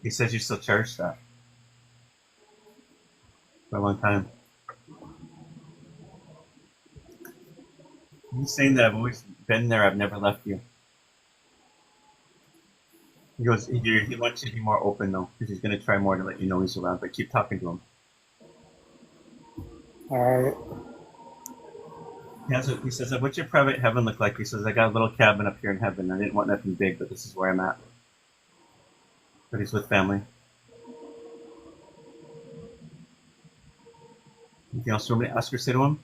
He says you still cherish that for a long time. He's saying that I've always been there. I've never left you. He goes, he wants you to be more open though, because he's going to try more to let you know he's around. But keep talking to him. All right. He says, what's your private heaven look like? He says, I got a little cabin up here in heaven. I didn't want nothing big, but this is where I'm at. But he's with family. Anything else you want me to ask or say to him?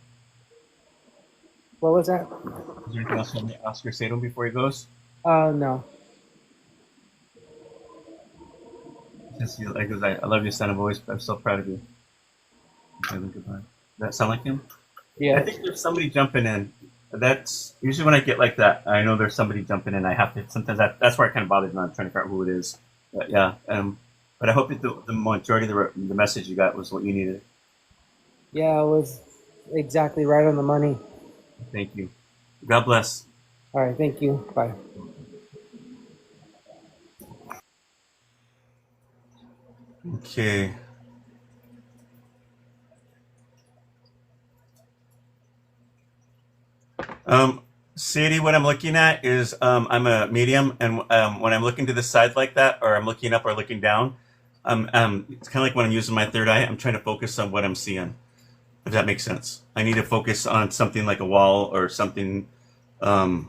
What was that? Is there anything else you want me to ask or say to him before he goes? No. I love you, son. I'm so proud of you. Okay, goodbye. Does that sound like him? Yeah. I think there's somebody jumping in. That's usually when I get like that. I know there's somebody jumping in. I have to sometimes. That's where it kind of bothers me. I'm trying to figure out who it is. But yeah. But I hope that the majority of the message you got was what you needed. Yeah, it was exactly right on the money. Thank you. God bless. All right. Thank you. Bye. Okay. Sadie, what I'm looking at is I'm a medium, and when I'm looking to the side like that, or I'm looking up or looking down, it's kind of like when I'm using my third eye. I'm trying to focus on what I'm seeing. If that makes sense, I need to focus on something like a wall or something. I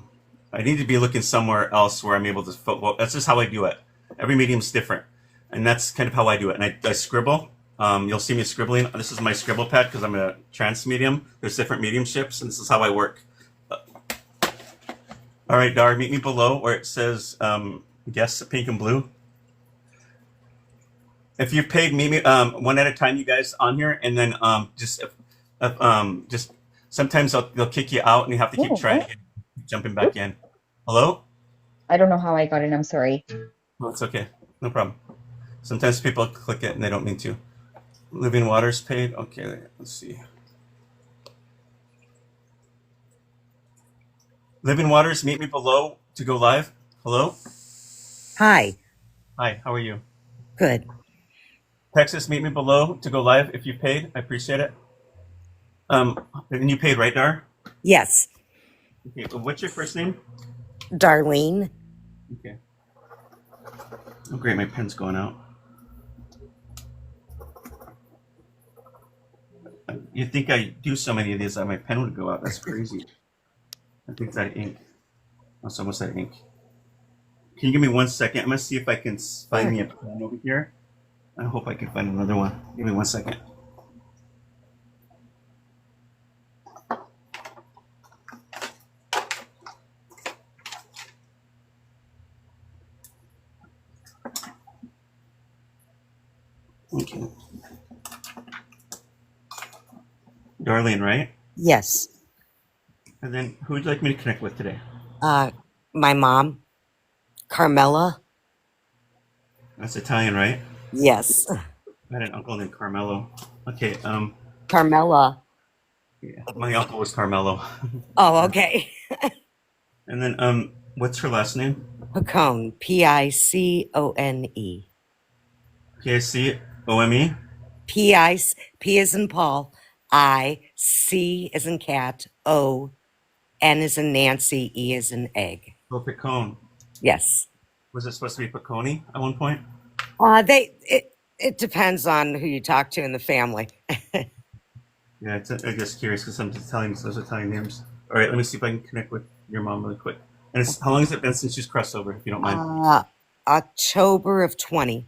need to be looking somewhere else where I'm able to. Well, that's just how I do it. Every medium's different, and that's kind of how I do it. And I scribble. You'll see me scribbling. This is my scribble pad because I'm a trance medium. There's different mediumships, and this is how I work. All right, Dar, meet me below where it says guess pink and blue. If you've paid, meet me one at a time, you guys on here, and then just sometimes they'll kick you out, and you have to keep trying and keep jumping back in. Hello? I don't know how I got in. I'm sorry. No, it's okay. No problem. Sometimes people click it and they don't mean to. Living Waters paid. Okay, let's see. Living Waters, meet me below to go live. Hello? Hi. Hi, how are you? Good. Texas, meet me below to go live if you paid. I appreciate it. And you paid, right, Dar? Yes. Okay, what's your first name? Darlene. Okay. Oh, great, my pen's going out. You'd think I do so many of these that my pen would go out. That's crazy. I think it's out of ink. Oh, it's almost out of ink. Can you give me 1 second? I'm going to see if I can find me a pen over here. I hope I can find another one. Give me 1 second. Okay. Darlene, right? Yes. And then who would you like me to connect with today? My mom, Carmela. That's Italian, right? Yes. I had an uncle named Carmelo. Okay, Carmela. yeah, my uncle was Carmelo. Oh, okay. And then what's her last name? Picone. Picone. K-I-C-O-M-E? P as in Paul. I. C as in cat. O. N as in Nancy. E as in egg. Oh, Picone. Yes. Was it supposed to be Piccone at one point? It depends on who you talk to in the family. Yeah, I'm just curious because I'm just telling those Italian names. All right, let me see if I can connect with your mom really quick. And how long has it been since she's crossed over, if you don't mind? October of 20.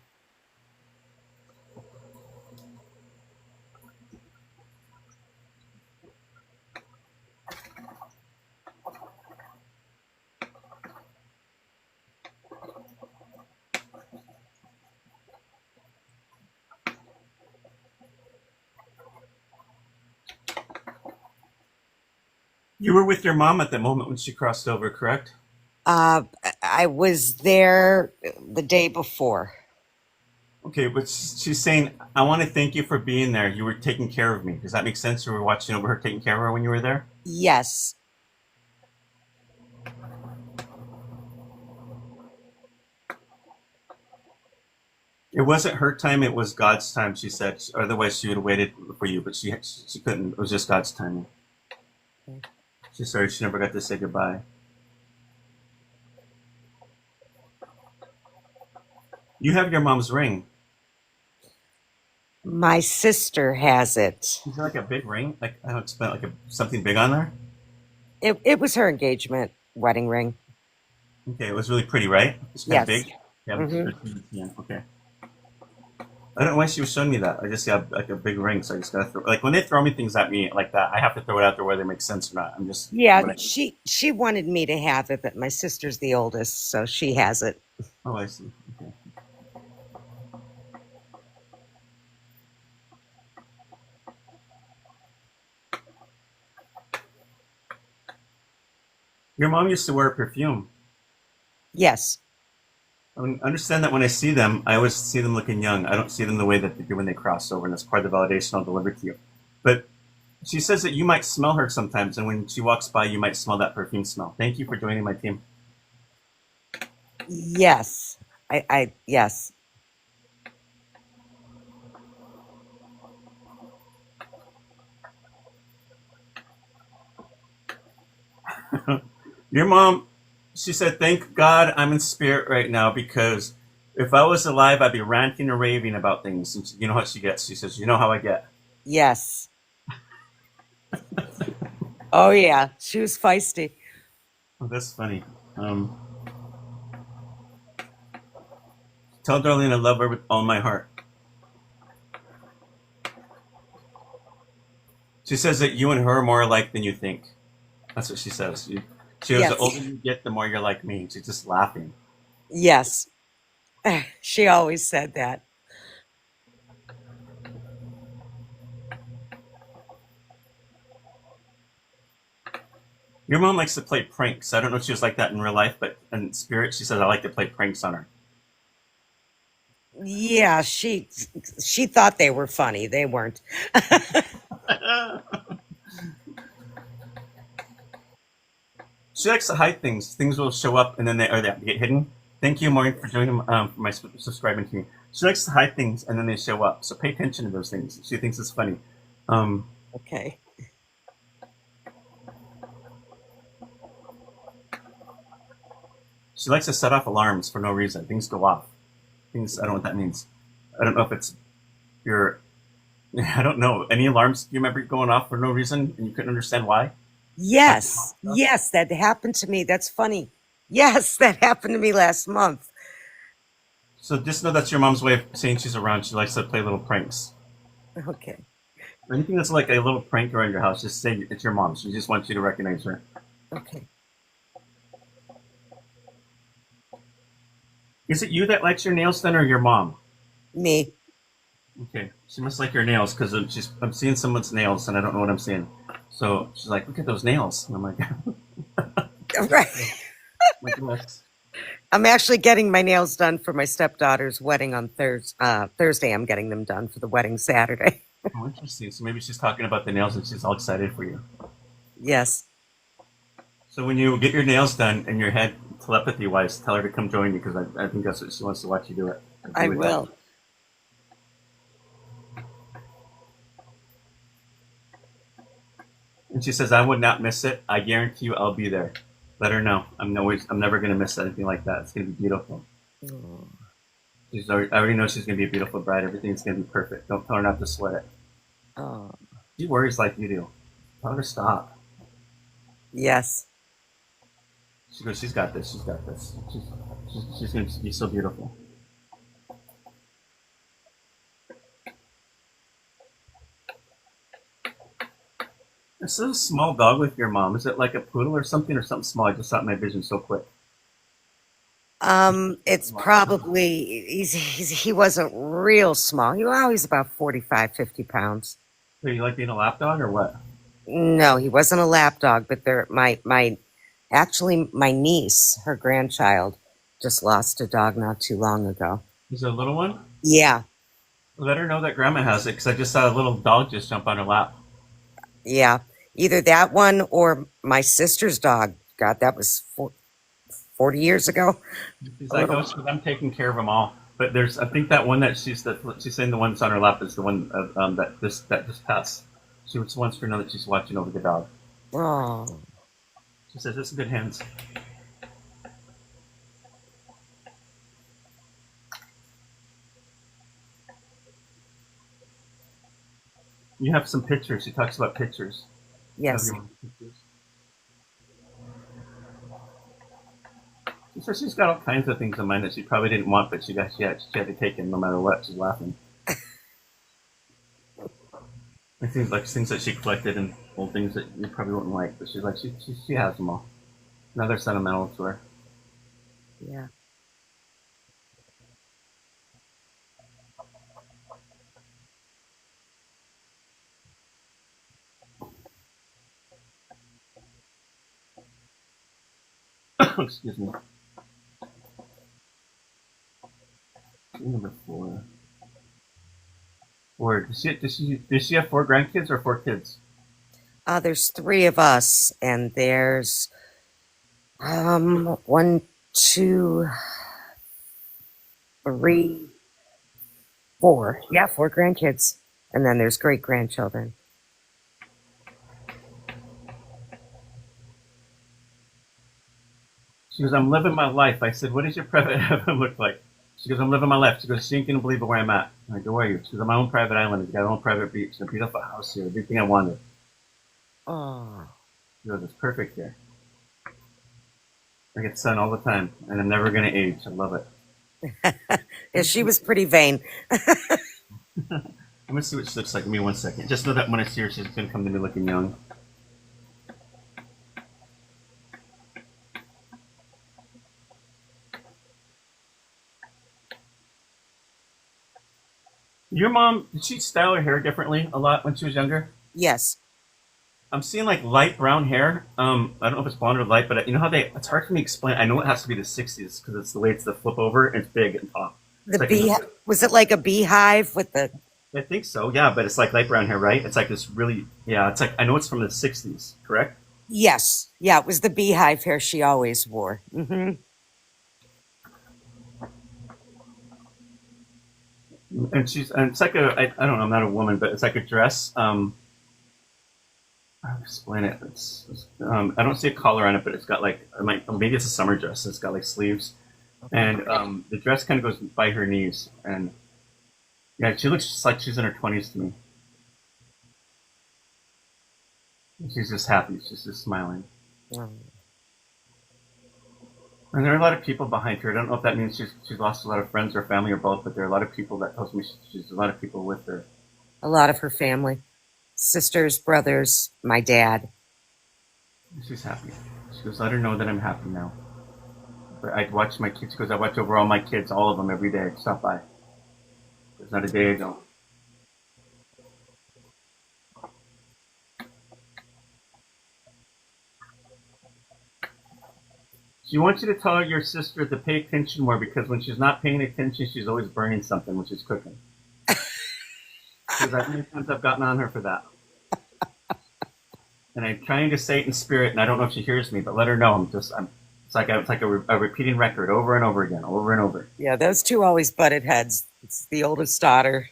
You were with your mom at the moment when she crossed over, correct? I was there the day before. Okay, but she's saying, I want to thank you for being there. You were taking care of me. Does that make sense? You were watching over her, taking care of her when you were there? Yes. It wasn't her time, it was God's time, she said. Otherwise, she would have waited for you, but she couldn't. It was just God's timing. She's sorry she never got to say goodbye. You have your mom's ring. My sister has it. Is there like a big ring? Like, I don't spend like something big on there? It was her engagement wedding ring. Okay, it was really pretty, right? It's kind of Yes. big. Yeah, Mhm. yeah, okay. I don't know why she was showing me that. I just got like a big ring, so I just gotta throw. Like when they throw me things at me like that, I have to throw it out there whether it makes sense or not. I'm just Yeah, she wanted me to have it, but my sister's the oldest, so she has it. Oh, I see. Okay. Your mom used to wear perfume. Yes. I mean, understand that when I see them, I always see them looking young. I don't see them the way that they do when they cross over, and that's part of the validation I'll deliver to you. But she says that you might smell her sometimes, and when she walks by, you might smell that perfume smell. Thank you for joining my team. Yes. I yes. Your mom, she said, thank God I'm in spirit right now because if I was alive, I'd be ranting and raving about things. And you know how she gets. She says, you know how I get. Yes. Oh yeah. She was feisty. Oh, that's funny. Tell Darlene I love her with all my heart. She says that you and her are more alike than you think. That's what she says. She goes, Yes. the older you get, the more you're like me. She's just laughing. Yes. She always said that. Your mom likes to play pranks. I don't know if she was like that in real life, but in spirit, she says I like to play pranks on her. Yeah, she thought they were funny. They weren't. She likes to hide things. Things will show up and then they get hidden. Thank you, Maureen, for joining for my subscribing to me. She likes to hide things and then they show up. So pay attention to those things. She thinks it's funny. Okay. She likes to set off alarms for no reason. Things go off. Things, I don't know what that means. I don't know if it's your, I don't know. Any alarms you remember going off for no reason and you couldn't understand why? Yes. Yes, that happened to me. That's funny. Yes, that happened to me last month. So just know that's your mom's way of saying she's around. She likes to play little pranks. Okay. Anything that's like a little prank around your house, just say it's your mom. She just wants you to recognize her. Okay. Is it you that likes your nails done or your mom? Me. Okay. She must like your nails because I'm seeing someone's nails and I don't know what I'm seeing. So she's like, look at those nails. And I'm like, Right. yes. I'm actually getting my nails done for my stepdaughter's wedding on Thursday. I'm getting them done for the wedding Saturday. Oh, interesting. So maybe she's talking about the nails and she's all excited for you. Yes. So when you get your nails done in your head, telepathy wise, tell her to come join you because I think that's what she wants to watch you do it. I will. And she says, I would not miss it. I guarantee you I'll be there. Let her know. I'm never going to miss anything like that. It's going to be beautiful. Oh. I already know she's going to be a beautiful bride. Everything's going to be perfect. Don't tell her not to sweat it. Oh. She worries like you do. Tell her to stop. Yes. She goes, she's got this. She's got this. She's going to be so beautiful. It's a small dog with your mom. Is it like a poodle or something small? I just saw it in my vision so quick. It's probably he wasn't real small. He's about 45, 50 pounds. So you like being a lap dog or what? No, he wasn't a lap dog, but my niece, her grandchild, just lost a dog not too long ago. Is it a little one? Yeah. Let her know that grandma has it because I just saw a little dog just jump on her lap. Yeah. Either that one or my sister's dog. God, that was 40 years ago. She's like, oh, I'm taking care of them all. But there's, I think that one that she's saying the one that's on her lap is the one that just passed. She just wants to know that she's watching over the dog. Oh, She says it's in good hands. You have some pictures. She talks about pictures. yes. Pictures. She says she's got all kinds of things in mind that she probably didn't want, but she had to take in no matter what. She's laughing. I think like things that she collected and old things that you probably wouldn't like, but she's like she has them all. Now they're sentimental to her. Yeah. Excuse me. Number 4. Or does she have 4 grandkids or 4 kids? There's 3 of us, and there's 1, 2, 3, 4. Yeah, 4 grandkids, and then there's great grandchildren. She goes, I'm living my life. I said, what does your private heaven look like? She goes, I'm living my life. She goes, she ain't gonna believe where I'm at. I'm like, where are you? She goes, I'm my own private island. I've got my own private beach, a beautiful house here, everything I wanted. Oh. She goes, it's perfect here. I get sun all the time, and I'm never gonna age. I love it. Yeah, she was pretty vain. I'm gonna see what she looks like. Give me 1 second. Just know that when I see her, she's gonna come to me looking young. Your mom, did she style her hair differently a lot when she was younger? Yes. I'm seeing like light brown hair. I don't know if it's blonde or light, but you know how it's hard for me to explain. I know it has to be the 60s because it's the way it's the flip over and it's big and top. The like bee was it like a beehive with the? I think so, yeah, but it's like light brown hair, right? It's like this really, yeah, it's like, I know it's from the 60s, correct? Yes. Yeah, it was the beehive hair she always wore. Mm-hmm. And it's like I don't know, I'm not a woman, but it's like a dress. I'll explain it. I don't see a collar on it, but it's got like, maybe it's a summer dress. It's got like sleeves. And the dress kind of goes by her knees. And yeah, she looks just like she's in her 20s to me. She's just happy. She's just smiling. Oh. And there are a lot of people behind her. I don't know if that means she's lost a lot of friends or family or both, but there are a lot of people that tells me she's a lot of people with her. A lot of her family, sisters, brothers, my dad. She's happy. She goes, let her know that I'm happy now. But I watch my kids. She goes, I watch over all my kids, all of them every day. I stop by. There's not a day I don't. She wants you to tell your sister to pay attention more because when she's not paying attention, she's always burning something when she's cooking. Because that many times I've gotten on her for that. And I'm trying to say it in spirit, and I don't know if she hears me, but let her know it's like a repeating record over and over again, over and over. Yeah, those 2 always butted heads. It's the oldest daughter,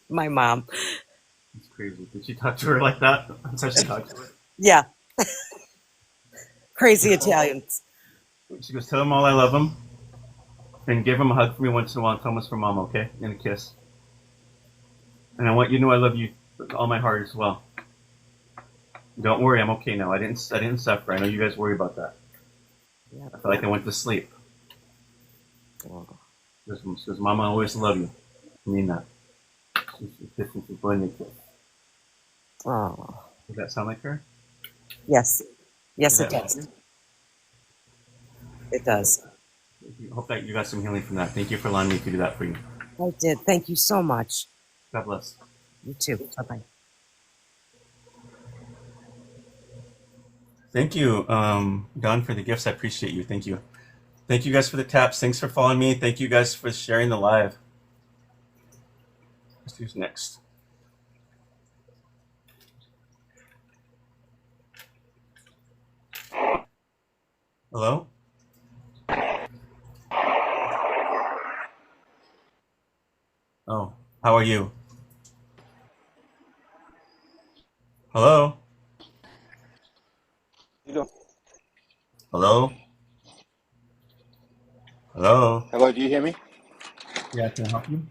my mom. It's crazy. Did she talk to her like that? That's how she talked to her. Yeah. Crazy Italians. She goes, tell them all I love them, and give them a hug for me once in a while. And tell them it's for mom, okay? And a kiss. And I want you to know I love you with all my heart as well. Don't worry, I'm okay now. I didn't suffer. I know you guys worry about that. Yeah. I felt like I went to sleep. Oh. She goes, Mom, I always love you. I mean that. She's blowing me a kiss. Oh. Does that sound like her? Yes. Yes, it does. It does. I hope that you got some healing from that. Thank you for allowing me to do that for you. I did. Thank you so much. God bless. You too. Bye-bye. Thank you, Don, for the gifts. I appreciate you. Thank you. Thank you guys for the taps. Thanks for following me. Thank you guys for sharing the live. Let's who's next. Hello? Oh, how are you? Hello? Hello. Hello? Hello? Hello, do you hear me? Yeah, can I help you?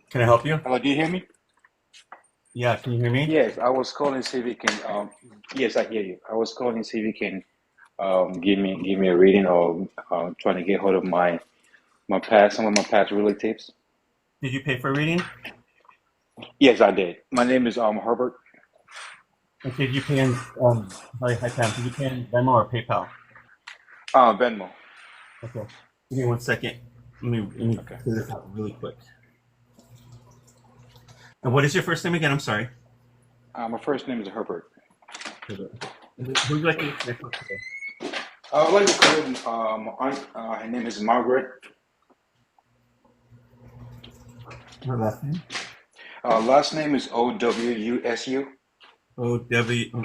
Can I help you? Hello, do you hear me? Yeah, can you hear me? Yes, I was calling see if you can. Yes, I hear you. I was calling see if you can give me a reading or trying to get hold of some of my past relatives. Did you pay for a reading? Yes, I did. My name is Herbert. Okay, did you pay in, hi Pam, did you pay in Venmo or PayPal? Venmo. Okay. Give me 1 second. Let me Okay. figure this out really quick. And what is your first name again? I'm sorry. My first name is Herbert. Who would you like me to connect with today? I'd like to call my aunt. Her name is Margaret. Her last name? Last name is Owusu. O-W-O-W-U-S-U.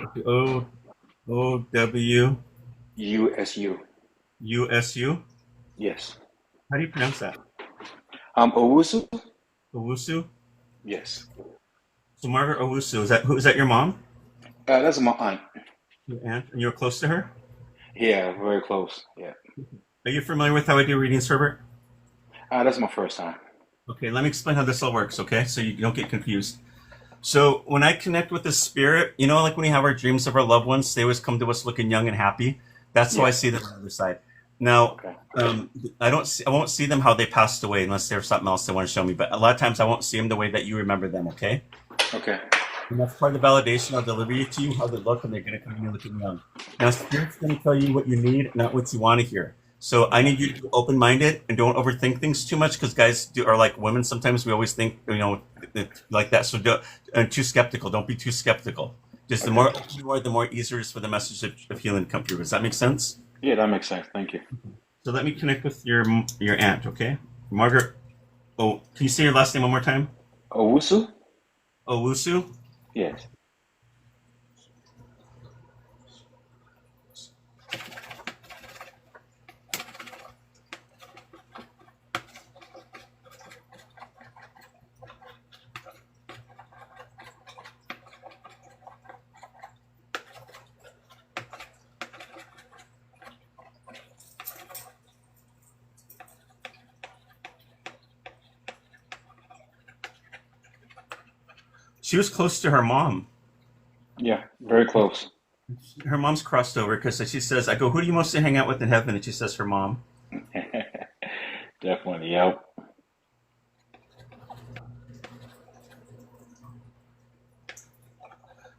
Usu. Yes. How do you pronounce that? Owusu. Owusu? Yes. So Margaret Owusu, is that your mom? That's my aunt. Your aunt? And you're close to her? Yeah, very close. Yeah. Are you familiar with how I do readings, Herbert? That's my first time. Okay, let me explain how this all works, okay? So you don't get confused. So when I connect with the spirit, like when we have our dreams of our loved ones, they always come to us looking young and happy. That's how I Yeah. see them on the other side. Now, Okay. I won't see them how they passed away unless there's something else they want to show me. But a lot of times I won't see them the way that you remember them, okay? Okay. And that's part of the validation. I'll deliver it to you how they look, and they're going to come in looking young. Now, spirit's going to tell you what you need, not what you want to hear. So I need you to be open-minded and don't overthink things too much because are like women. Sometimes we always think, like that. So too skeptical. Don't be too skeptical. Just the more open you are, the more easier it is for the message of healing to come through. Does that make sense? Yeah, that makes sense. Thank you. So let me connect with your aunt, okay? Margaret. Oh, can you say your last name one more time? Owusu? Owusu. Yes. She was close to her mom. Yeah, very close. Her mom's crossed over because she says, I go, who do you mostly hang out with in heaven? And she says, her mom. Definitely. Yep.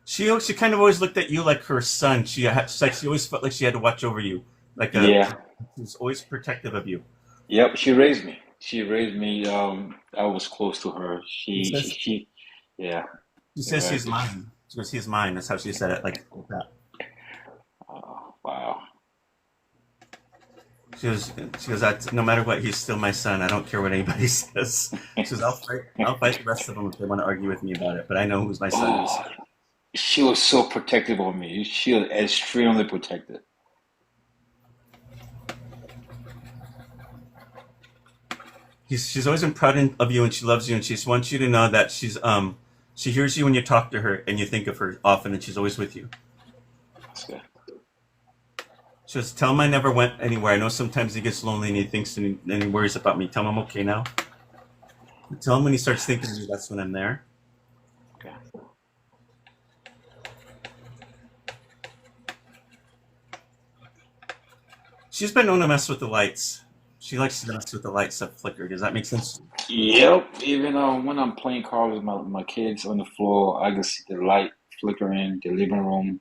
She kind of always looked at you like her son. She always felt like she had to watch over you. Yeah. She was always protective of you. Yep. She raised me. She raised me. I was close to her. She says, Yeah. she says Very she's good. mine. She goes, he's mine. That's how she said it, like that. Wow. She goes, no matter what, he's still my son. I don't care what anybody says. She goes, I'll fight the rest of them if they want to argue with me about it. But I know who's my son is. Oh, she was so protective of me. She was extremely protective. She's always been proud of you, and she loves you, and she just wants you to know that she hears you when you talk to her, and you think of her often, and she's always with you. That's good. She goes, tell him I never went anywhere. I know sometimes he gets lonely and he thinks and he worries about me. Tell him I'm okay now. Tell him when he starts thinking of you, that's when I'm there. Okay. She's been known to mess with the lights. She likes to mess with the lights that flicker. Does that make sense? Yep. Even when I'm playing cards with my kids on the floor, I can see the light flickering, the living room,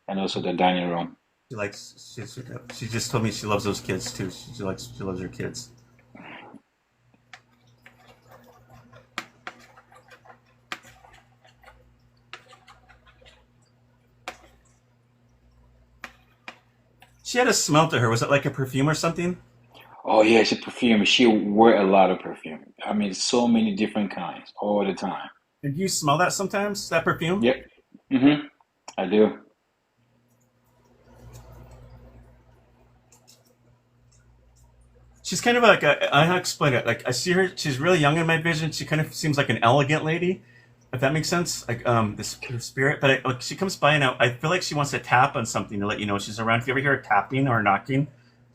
and also the dining room. She just told me she loves those kids too. She loves her kids. She had a smell to her. Was it like a perfume or something? Oh yeah, she perfume. She wear a lot of perfume. I mean, so many different kinds all the time. And do you smell that sometimes? That perfume? Yep. Mm-hmm. I do. She's kind of like I how to explain it. Like I see her, she's really young in my vision. She kind of seems like an elegant lady, if that makes sense. Like this spirit, but like, she comes by and I feel like she wants to tap on something to let you know she's around. If you ever hear her tapping or knocking,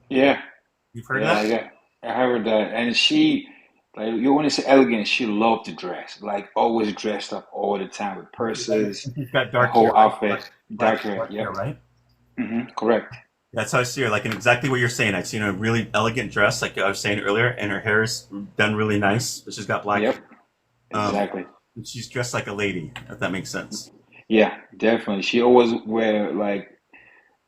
Yeah, you've heard of yeah, that. yeah. I heard that, and she, like, you want to say elegant, she loved to dress, like always dressed up all the time with purses, She's got a dark hair, whole right? outfit, Black, dark hair. black hair, Yep. right? Correct. That's how I see her. Like in exactly what you're saying. I've seen a really elegant dress, like I was saying earlier, and her hair is done really nice. But she's got black. Yep. Um, Exactly. and she's dressed like a lady, if that makes sense. Yeah, definitely. She always wear like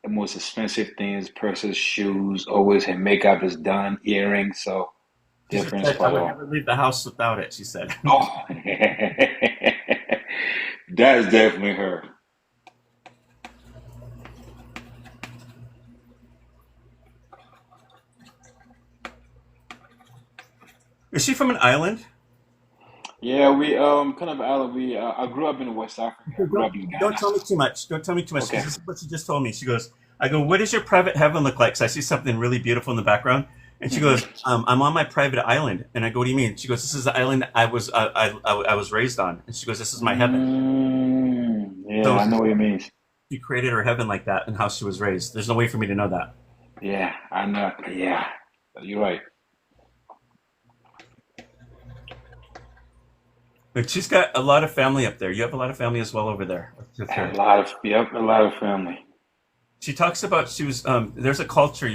the most expensive things, purses, shoes. Always her makeup is done, earrings. So She just different said, "I spot would on. never leave the house without it." She said. Oh, that is definitely her. Is she from an island? Yeah, we kind of out of we. I grew up in West Africa. I grew up in Don't Ghana. tell me too much. Don't tell me too much because Okay. this is what she just told me. She goes, I go, what does your private heaven look like? So I see something really beautiful in the background. And she hmm goes, I'm on my private island. And I go, what do you mean? She goes, this is the island I was raised on. And she goes, this is my heaven. Yeah, So I know what it means. she created her heaven like that and how she was raised. There's no way for me to know that. Yeah, I know. Yeah, you're right. But she's got a lot of family up there. You have a lot of family as well over there with A her. lot of yep, a lot of family. She talks about she was there's a culture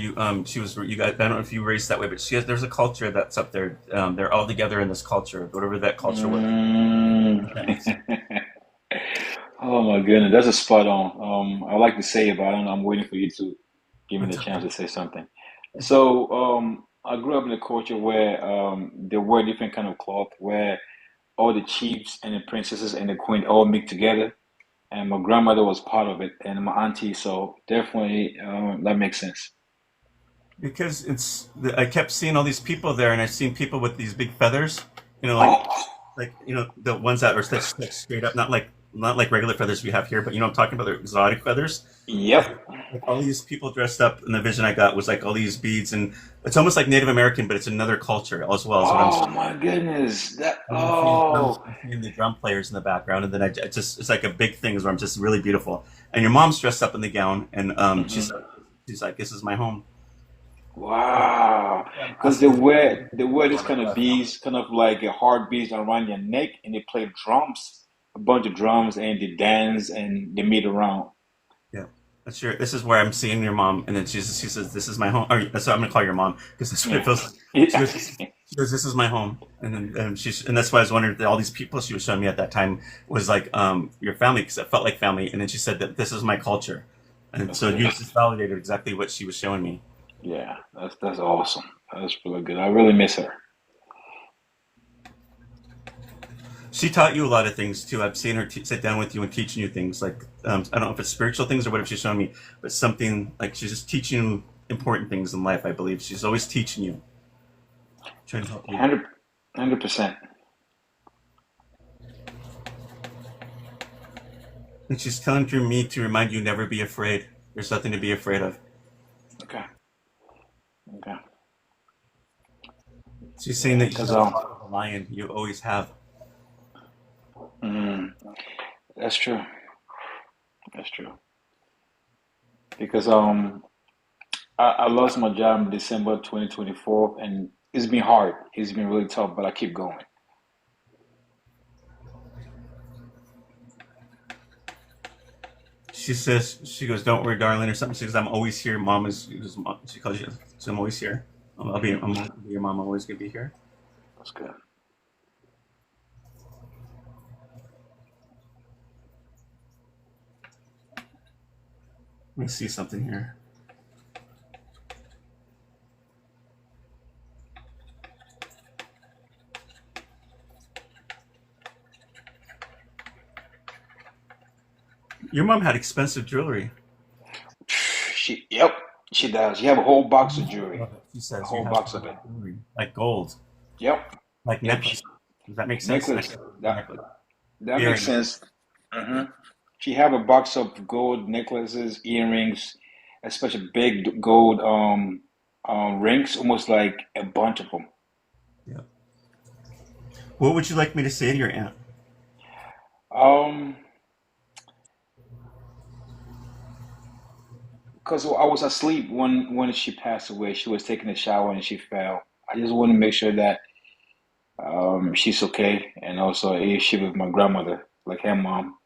she was you guys I don't know if you raised that way, but there's a culture that's up there. They're all together in this culture, whatever that culture was. Mm. That makes sense. Oh my goodness, that's a spot on. I like to say it, but I don't know. I'm waiting for you to give me the What's chance to say something. So, I grew up in a culture where they wear different kind of cloth, where all the chiefs and the princesses and the queen all mix together. And my grandmother was part of it, and my auntie. So definitely, that makes sense. Because I kept seeing all these people there, and I've seen people with these big feathers, Oh, like the ones that are stitched straight up, not like regular feathers we have here, but I'm talking about the exotic feathers. yep. Like all these people dressed up, and the vision I got was like all these beads, and it's almost like Native American, but it's another culture as well. Is what I'm Oh saying. my goodness. That. And I'm seeing drums, Oh. I'm seeing the drum players in the background, and then I just it's like a big thing where I'm just really beautiful. And your mom's dressed up in the gown, and hmm she's like, "This is my home." Wow. Because they wear this kind of beads, kind of like a hard beads around your neck, and they play drums, a bunch of drums, and they dance and they meet around. Yeah, that's your. This is where I'm seeing your mom, and then she says, "This is my home." Or so I'm gonna call your mom because that's what it Yeah. feels like. She goes, "This is my home," and then and that's why I was wondering that all these people she was showing me at that time was like your family because it felt like family, and then she said that this is my culture, and That's so good. you just validated exactly what she was showing me. Yeah, that's awesome. That's really good. I really miss her. She taught you a lot of things too. I've seen her sit down with you and teaching you things like I don't know if it's spiritual things or whatever she's showing me, but something like she's just teaching you important things in life. I believe she's always teaching you, trying to help you. 100%. And she's telling through me to remind you never be afraid. There's nothing to be afraid of. Okay. Okay. She's saying Yeah, that you because have the heart of a lion. You always have. mm, that's true. That's true. Because I lost my job in December 2024, and it's been hard. It's been really tough, but I keep going. She says, she goes, "Don't worry, darling," or something. She goes, "I'm always here." Mom is, she calls you, so I'm always here. I'm gonna be your mom. I'm always gonna be here. That's good. Let me see something here. Your mom had expensive jewelry. Yep, she does. You have a whole box of jewelry, She a says you whole have box of it. jewelry, like gold, Yep, like yep. necklace. Does that make sense? Necklace. That Necklace. that makes Earring. sense. hmm She have a box of gold necklaces, earrings, especially big gold rings, almost like a bunch of them. Yeah. What would you like me to say to your aunt? Um, because I was asleep when she passed away. She was taking a shower and she fell. I just want to make sure that she's okay, and also if she with my grandmother, like her mom.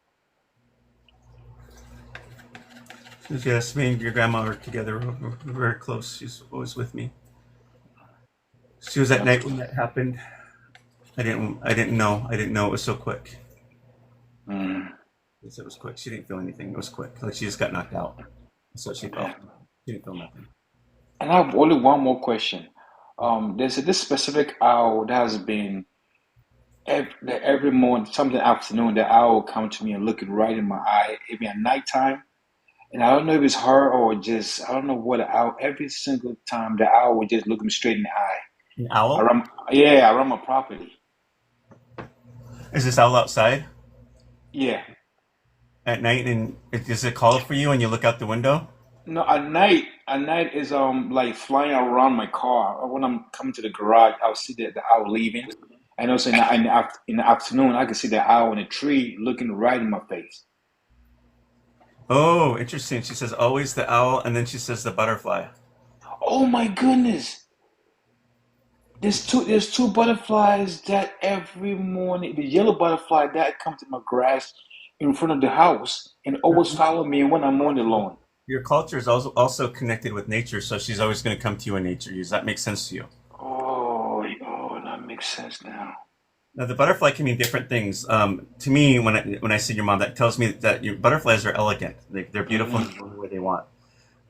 Yes, me and your grandma are together. We're very close. She's always with me. She was at night when that happened. I didn't know. I didn't know it was so quick. Mm, Yes, it was quick. She didn't feel anything. It was quick. Like she just got knocked out. So she felt. yeah. She didn't feel nothing. And I have only one more question. There's this specific owl that has been every morning, something afternoon, the owl will come to me and look it right in my eye, even at nighttime. And I don't know if it's her or just I don't know what the owl. Every single time the owl would just look me straight in the eye. An owl? Around my property. Is this owl outside Yeah. at night? And does it call for you when you look out the window? No, at night is like flying around my car. When I'm coming to the garage, I'll see the owl leaving, and also in the afternoon, I can see the owl in a tree looking right in my face. Oh, interesting. She says always the owl, and then she says the butterfly. Oh my goodness! There's two butterflies that every morning, the yellow butterfly that comes to my grass in front of the house and always follow me when I'm on the lawn. Your culture is also connected with nature, so she's always going to come to you in nature. Does that make sense to you? Oh, that makes sense now. Now, the butterfly can mean different things. To me, when I see your mom, that tells me that your butterflies are elegant. They're beautiful in the way they want.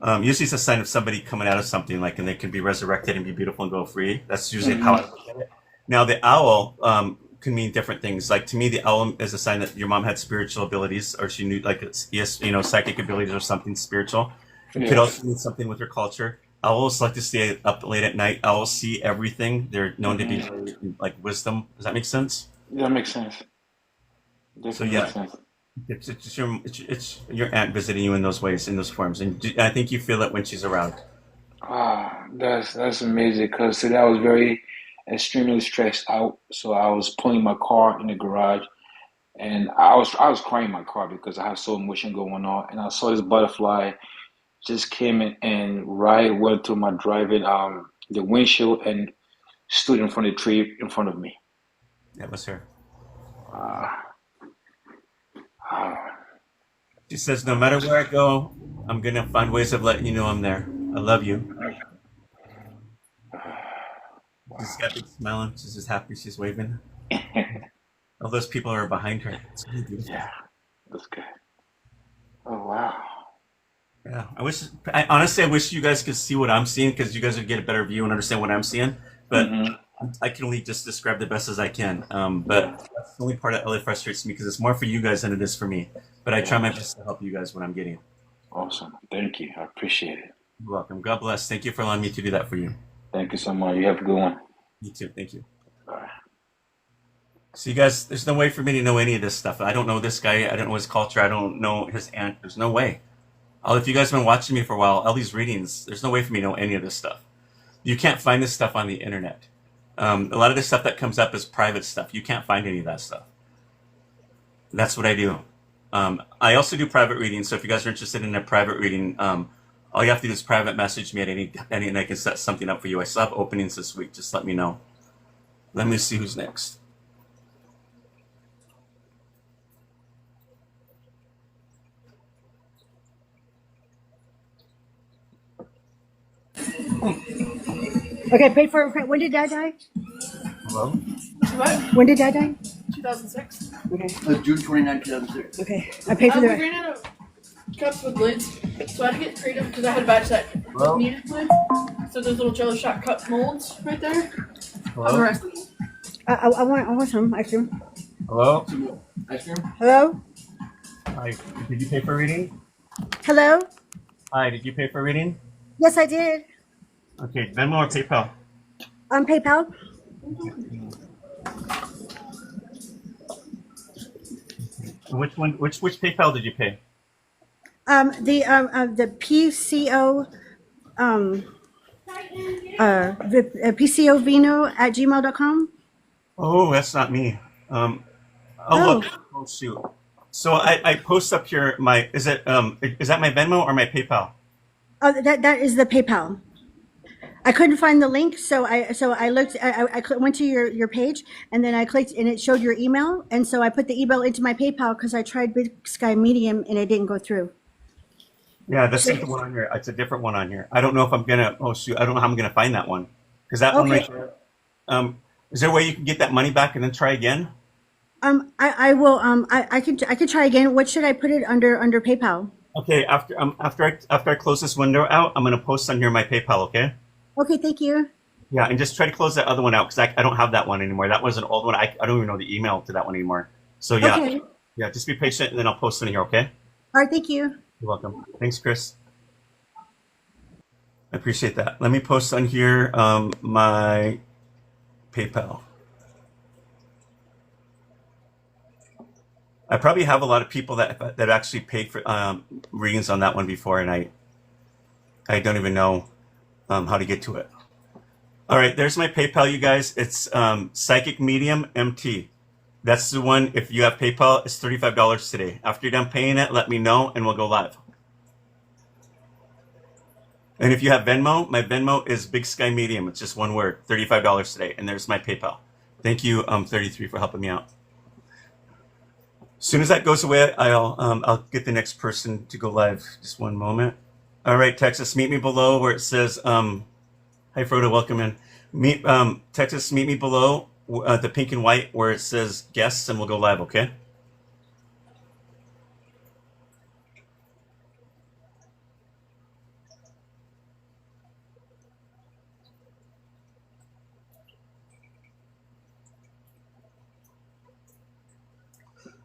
Usually, it's a sign of somebody coming out of something, like, and they can be resurrected and be beautiful and go free. That's usually how I look at it. Now, the owl can mean different things. Like to me, the owl is a sign that your mom had spiritual abilities, or she knew, like, yes, psychic abilities or something spiritual. It could Yeah. also mean something with her culture. Owls like to stay up late at night. Owls see everything. They're known to be very, like, wisdom. Does that make sense? That makes sense. So Definitely yeah, makes sense. it's your aunt visiting you in those ways, in those forms, and I think you feel it when she's around. That's amazing because today I was very extremely stressed out. So I was pulling my car in the garage and I was crying in my car because I have so emotion going on. And I saw this butterfly just came in and right went through my driving the windshield and stood in front of the tree in front of me. That was her. Uh, uh, She says, "No matter where I go, I'm gonna find ways of letting you know I'm there. I love you." She's got a big smile on. She's just happy. She's waving. All those people are behind her. It's really beautiful. yeah, that's good. Oh wow. Yeah, I wish you guys could see what I'm seeing because you guys would get a better view and understand what I'm seeing. But Mm-hmm. I can only just describe the best as I can. But that's the only part that really frustrates me because it's more for you guys than it is for me. But I try Yeah. my best to help you guys what I'm getting. Awesome. Thank you. I appreciate it. You're welcome. God bless. Thank you for allowing me to do that for you. Thank you so much. You have a good one. You too. Thank you. Bye. So you guys, there's no way for me to know any of this stuff. I don't know this guy. I don't know his culture. I don't know his aunt. There's no way. If you guys have been watching me for a while, all these readings, there's no way for me to know any of this stuff. You can't find this stuff on the internet. A lot of this stuff that comes up is private stuff. You can't find any of that stuff. That's what I do. I also do private readings. So if you guys are interested in a private reading, all you have to do is private message me at any, and I can set something up for you. I still have openings this week. Just let me know. Let me see who's next. Okay, pay for it. When did Dad die? Hello? What? When did Dad die? 2006. Okay. June 29, 2006. Okay. I paid for We the. ran out of cups with lids, so I had to get creative because I had a batch that Hello? needed lids. So there's little jello shot cup molds right there. On the rest of them. I want some ice cream. Hello? Ice cream? Hello? Hi. Did you pay for a reading? Hello? Hi. Did you pay for a reading? Yes, I did. Okay. Venmo or PayPal? On PayPal. Which one? Which PayPal did you pay? The PCO PCOVino@gmail.com. Oh, that's not me. I'll Oh, look. Oh shoot. So I post up here my is that my Venmo or my PayPal? oh, that is the PayPal. I couldn't find the link, so I looked. Went to your page, and then I clicked, and it showed your email, and so I put the email into my PayPal because I tried Big Sky Medium and it didn't go through. Yeah, this is So the one on here. It's a different one on here. I don't know if I'm gonna. Oh shoot, I don't know how I'm gonna find that one because that one right okay, there. Is there a way you can get that money back and then try again? I will I could try again. What should I put it under PayPal? Okay, after I close this window out, I'm gonna post on here my PayPal. Okay. Okay, thank you. Yeah, and just try to close that other one out because I don't have that one anymore. That was an old one. I don't even know the email to that one anymore. So yeah, Okay, yeah, just be patient and then I'll post it in here. Okay. all right, thank you. You're welcome. Thanks, Chris. I appreciate that. Let me post on here my PayPal. I probably have a lot of people that actually paid for readings on that one before, and I don't even know how to get to it. All right, there's my PayPal, you guys. It's Psychic Medium MT. That's the one. If you have PayPal, it's $35 today. After you're done paying it, let me know, and we'll go live. And if you have Venmo, my Venmo is Big Sky Medium. It's just one word, $35 today. And there's my PayPal. Thank you, 33, for helping me out. As soon as that goes away, I'll get the next person to go live. Just one moment. All right, Texas, meet me below where it says, hi, Frodo, welcome in. Texas, meet me below the pink and white where it says guests, and we'll go live, okay?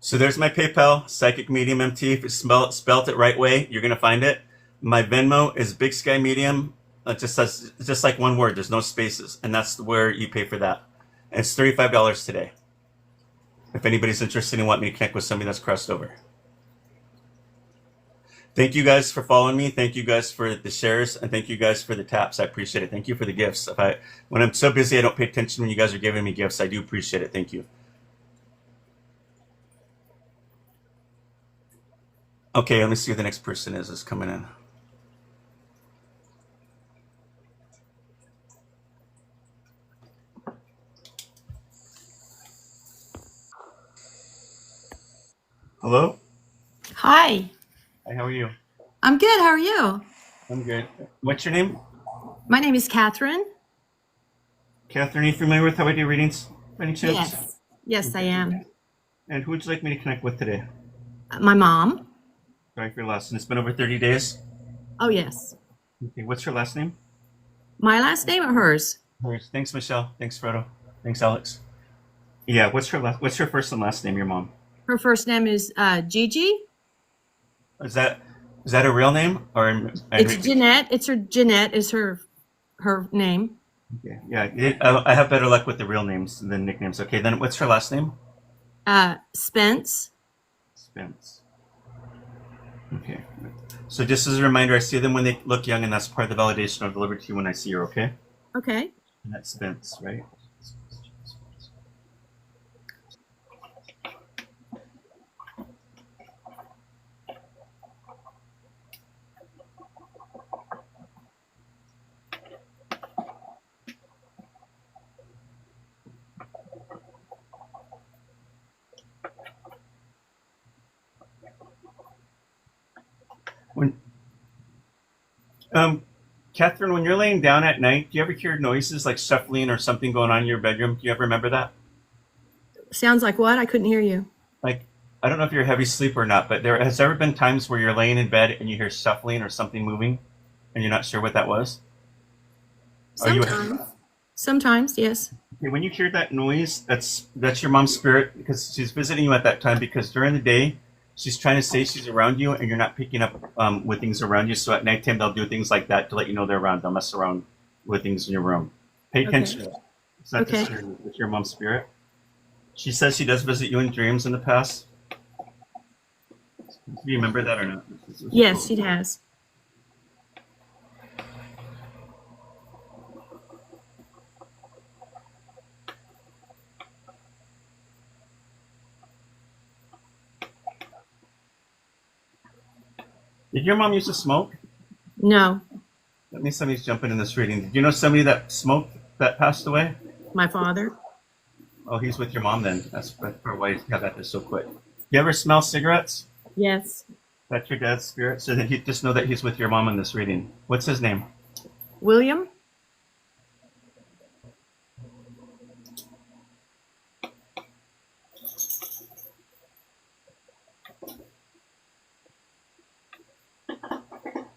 So there's my PayPal, Psychic Medium MT. If you spelled it right way, you're gonna find it. My Venmo is Big Sky Medium. It just says just like one word. There's no spaces, and that's where you pay for that. And it's $35 today. If anybody's interested in wanting me to connect with somebody that's crossed over. Thank you guys for following me. Thank you guys for the shares, and thank you guys for the taps. I appreciate it. Thank you for the gifts. When I'm so busy, I don't pay attention when you guys are giving me gifts. I do appreciate it. Thank you. Okay, let me see who the next person is coming in. Hello? Hi, Hi, how are you? I'm good. How are you? I'm good. What's your name? My name is Catherine. Catherine, are you familiar with how I do readings by any chance? Yes. Yes, I am. And who would you like me to connect with today? My mom. Sorry for your last name. It's been over 30 days. Oh, yes. Okay, what's her last name? My last name or hers? Hers. Thanks, Michelle. Thanks, Frodo. Thanks, Alex. Yeah, what's her first and last name, your mom? Her first name is Gigi. Is that a real name or? It's Jeanette. It's her Jeanette is her name. Okay. Yeah, I have better luck with the real names than nicknames. Okay, then what's her last name? Spence. Spence. Okay. So just as a reminder, I see them when they look young, and that's part of the validation I'll deliver to you when I see her, okay? Okay. And that's Spence, right? Catherine, when you're laying down at night, do you ever hear noises like shuffling or something going on in your bedroom? Do you ever remember that? Sounds like what? I couldn't hear you. Like, I don't know if you're a heavy sleeper or not, but there has ever been times where you're laying in bed and you hear shuffling or something moving, and you're not sure what that was? Sometimes. Sometimes, yes. Okay, when you hear that noise, that's your mom's spirit because she's visiting you at that time. Because during the day, she's trying to say she's around you, and you're not picking up with things around you. So at nighttime, they'll do things like that to let you know they're around. They'll mess around with things in your room. Pay attention. Okay. It's not Okay. it's your mom's spirit. She says she does visit you in dreams in the past. Do you remember that or not? Yes, it has. Did your mom used to smoke? No, That means somebody's jumping in this reading. Did you know somebody that smoked that passed away? my father. Oh, he's with your mom then. That's probably why you got that just so quick. You ever smell cigarettes? Yes. That's your dad's spirit? So that you just know that he's with your mom in this reading. What's his name? William?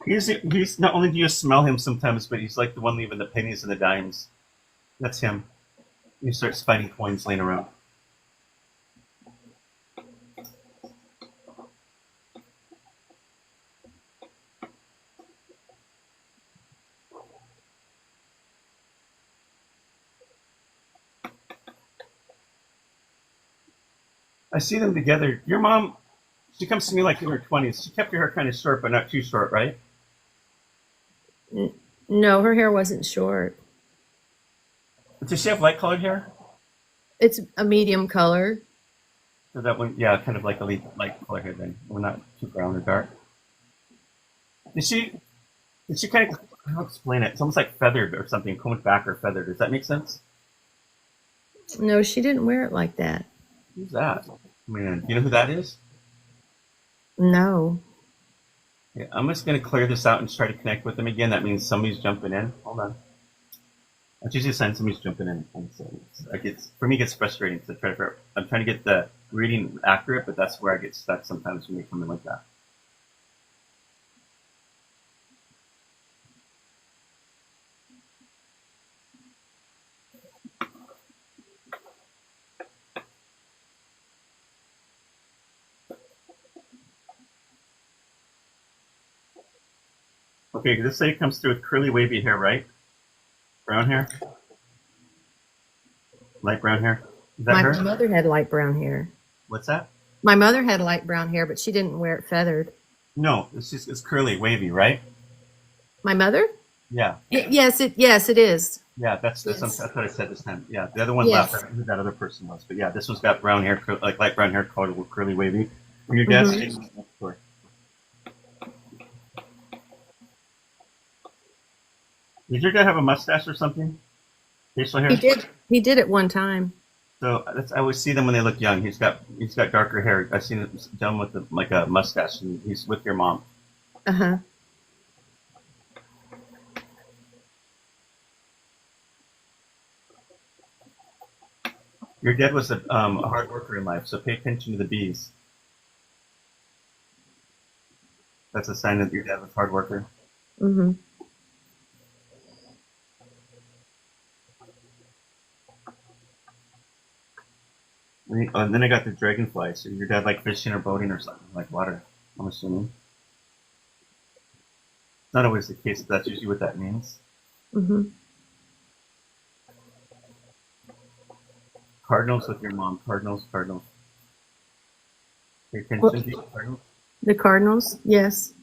He's not only do you smell him sometimes, but he's like the one leaving the pennies and the dimes. That's him. He starts finding coins laying around. I see them together. Your mom, she comes to me like in her 20s. She kept her hair kind of short, but not too short, right? No, her hair wasn't short. Does she have light colored hair? It's a medium color. So that one, yeah, kind of like a light colored hair then. We're not too brown or dark. Did she kind of, how to explain it? It's almost like feathered or something, combed back or feathered. Does that make sense? No, she didn't wear it like that. Who's that? Man, do you know who that is? No. Yeah, I'm just going to clear this out and try to connect with them again. That means somebody's jumping in. Hold on. That's usually a sign somebody's jumping in. And so for me, it gets frustrating because I'm trying to get the reading accurate, but that's where I get stuck sometimes when they come in like that. Okay, this lady comes through with curly, wavy hair, right? Brown hair? Light brown hair? Is that My her? mother had light brown hair. What's that? My mother had light brown hair, but she didn't wear it feathered. No, it's curly, wavy, right? My mother? Yeah. Yes, it is. Yeah, that's Yes. what I said this time. Yeah, the other one Yes. left. I don't know who that other person was, but yeah, this one's got brown hair, like light brown hair, colored with curly, wavy. When your dad's Did your dad have a mustache or something? Facial hair. He did. He did at one time. So I always see them when they look young. He's got darker hair. I've seen it done with like a mustache, and he's with your mom. Uh-huh. Your dad was a hard worker in life, so pay attention to the bees. That's a sign that your dad was a hard worker. Mm-hmm. And then I got the dragonfly. So your dad like fishing or boating or something, like water, I'm assuming. It's not always the case, but that's usually what that means. Mm-hmm. Cardinals with your mom. Cardinals. Pay attention Well, to the cardinals. the Cardinals, yes.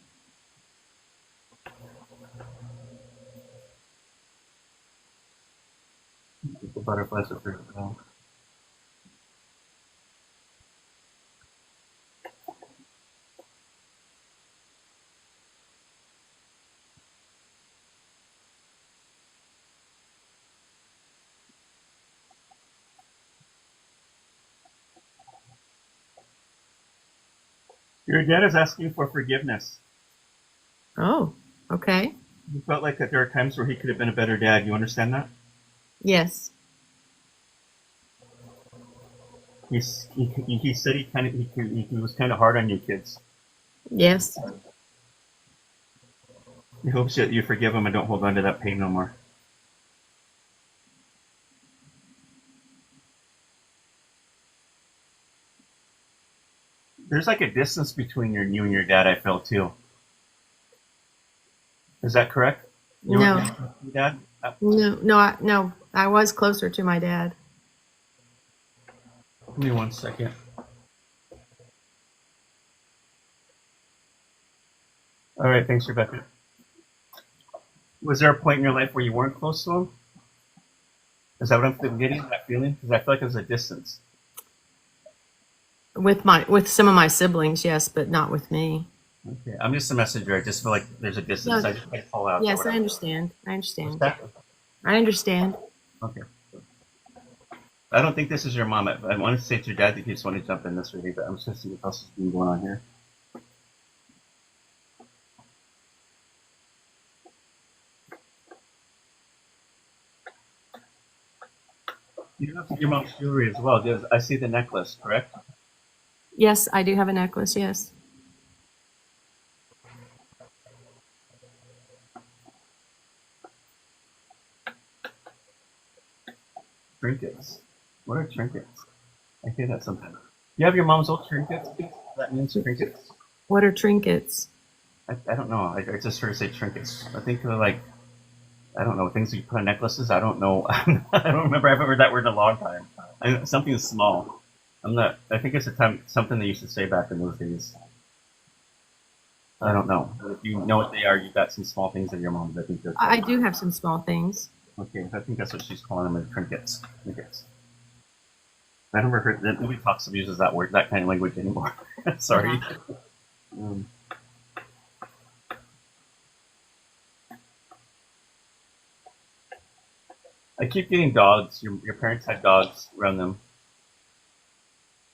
The butterflies with her as well. Your dad is asking for forgiveness. Oh, okay. You felt like that there are times where he could have been a better dad. You understand that? Yes. He said he was kind of hard on you kids. Yes. He hopes that you forgive him and don't hold on to that pain no more. There's like a distance between you and your dad, I feel too. Is that correct? You No. were your dad? No. I was closer to my dad. Give me 1 second. All right, thanks, Rebecca. Was there a point in your life where you weren't close to him? Is that what I'm getting? That feeling? Because I feel like there's a distance. With some of my siblings, yes, but not with me. Okay, I'm just a messenger. I just feel like there's a distance. No, I just can't pull out or yes, I whatever. understand. I What's understand. that? I understand. Okay. I don't think this is your mom. I want to say it's your dad that keeps wanting to jump in this really, but I'm just going to see what else is being going on here. You have your mom's jewelry as well. I see the necklace, correct? Yes, I do have a necklace. Yes. Trinkets. What are trinkets? I hear that sometimes. You have your mom's old trinkets? That means trinkets? What are trinkets? I don't know. I just heard her say trinkets. I think they're like, I don't know, things you put on necklaces. I don't know. I don't remember. I haven't heard that word in a long time. Something small. I'm not. I think it's something they used to say back in those days. I don't know. But if you know what they are, you've got some small things in your mom's. I think they're. I do have some small things. Okay, I think that's what she's calling them, trinkets. Trinkets. I never heard that nobody talks or uses that word, that kind of language anymore. Sorry. Yeah. I keep getting dogs. Your parents had dogs around them,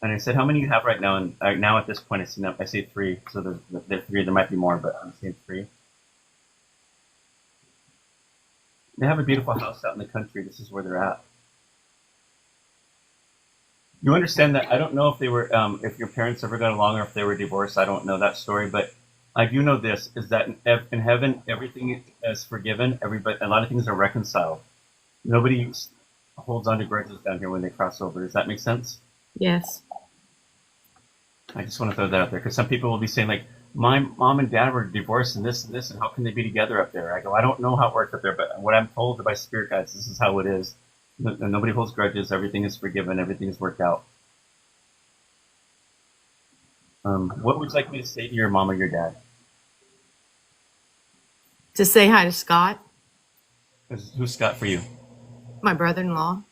and I said, "How many do you have right now?" And now at this point, I say 3. So there's 3. There might be more, but I'm saying 3. They have a beautiful house out in the country. This is where they're at. You understand that? I don't know if they were, if your parents ever got along or if they were divorced. I don't know that story, but I do know this: is that in heaven everything is forgiven. Everybody, a lot of things are reconciled. Nobody holds on to grudges down here when they cross over. Does that make sense? Yes. I just want to throw that out there because some people will be saying like, my mom and dad were divorced and this, and how can they be together up there? I go, I don't know how it works up there, but what I'm told by spirit guides, this is how it is. Nobody holds grudges. Everything is forgiven. Everything is worked out. What would you like me to say to your mom or your dad? To say hi to Scott, Who's Scott for you? my brother-in-law.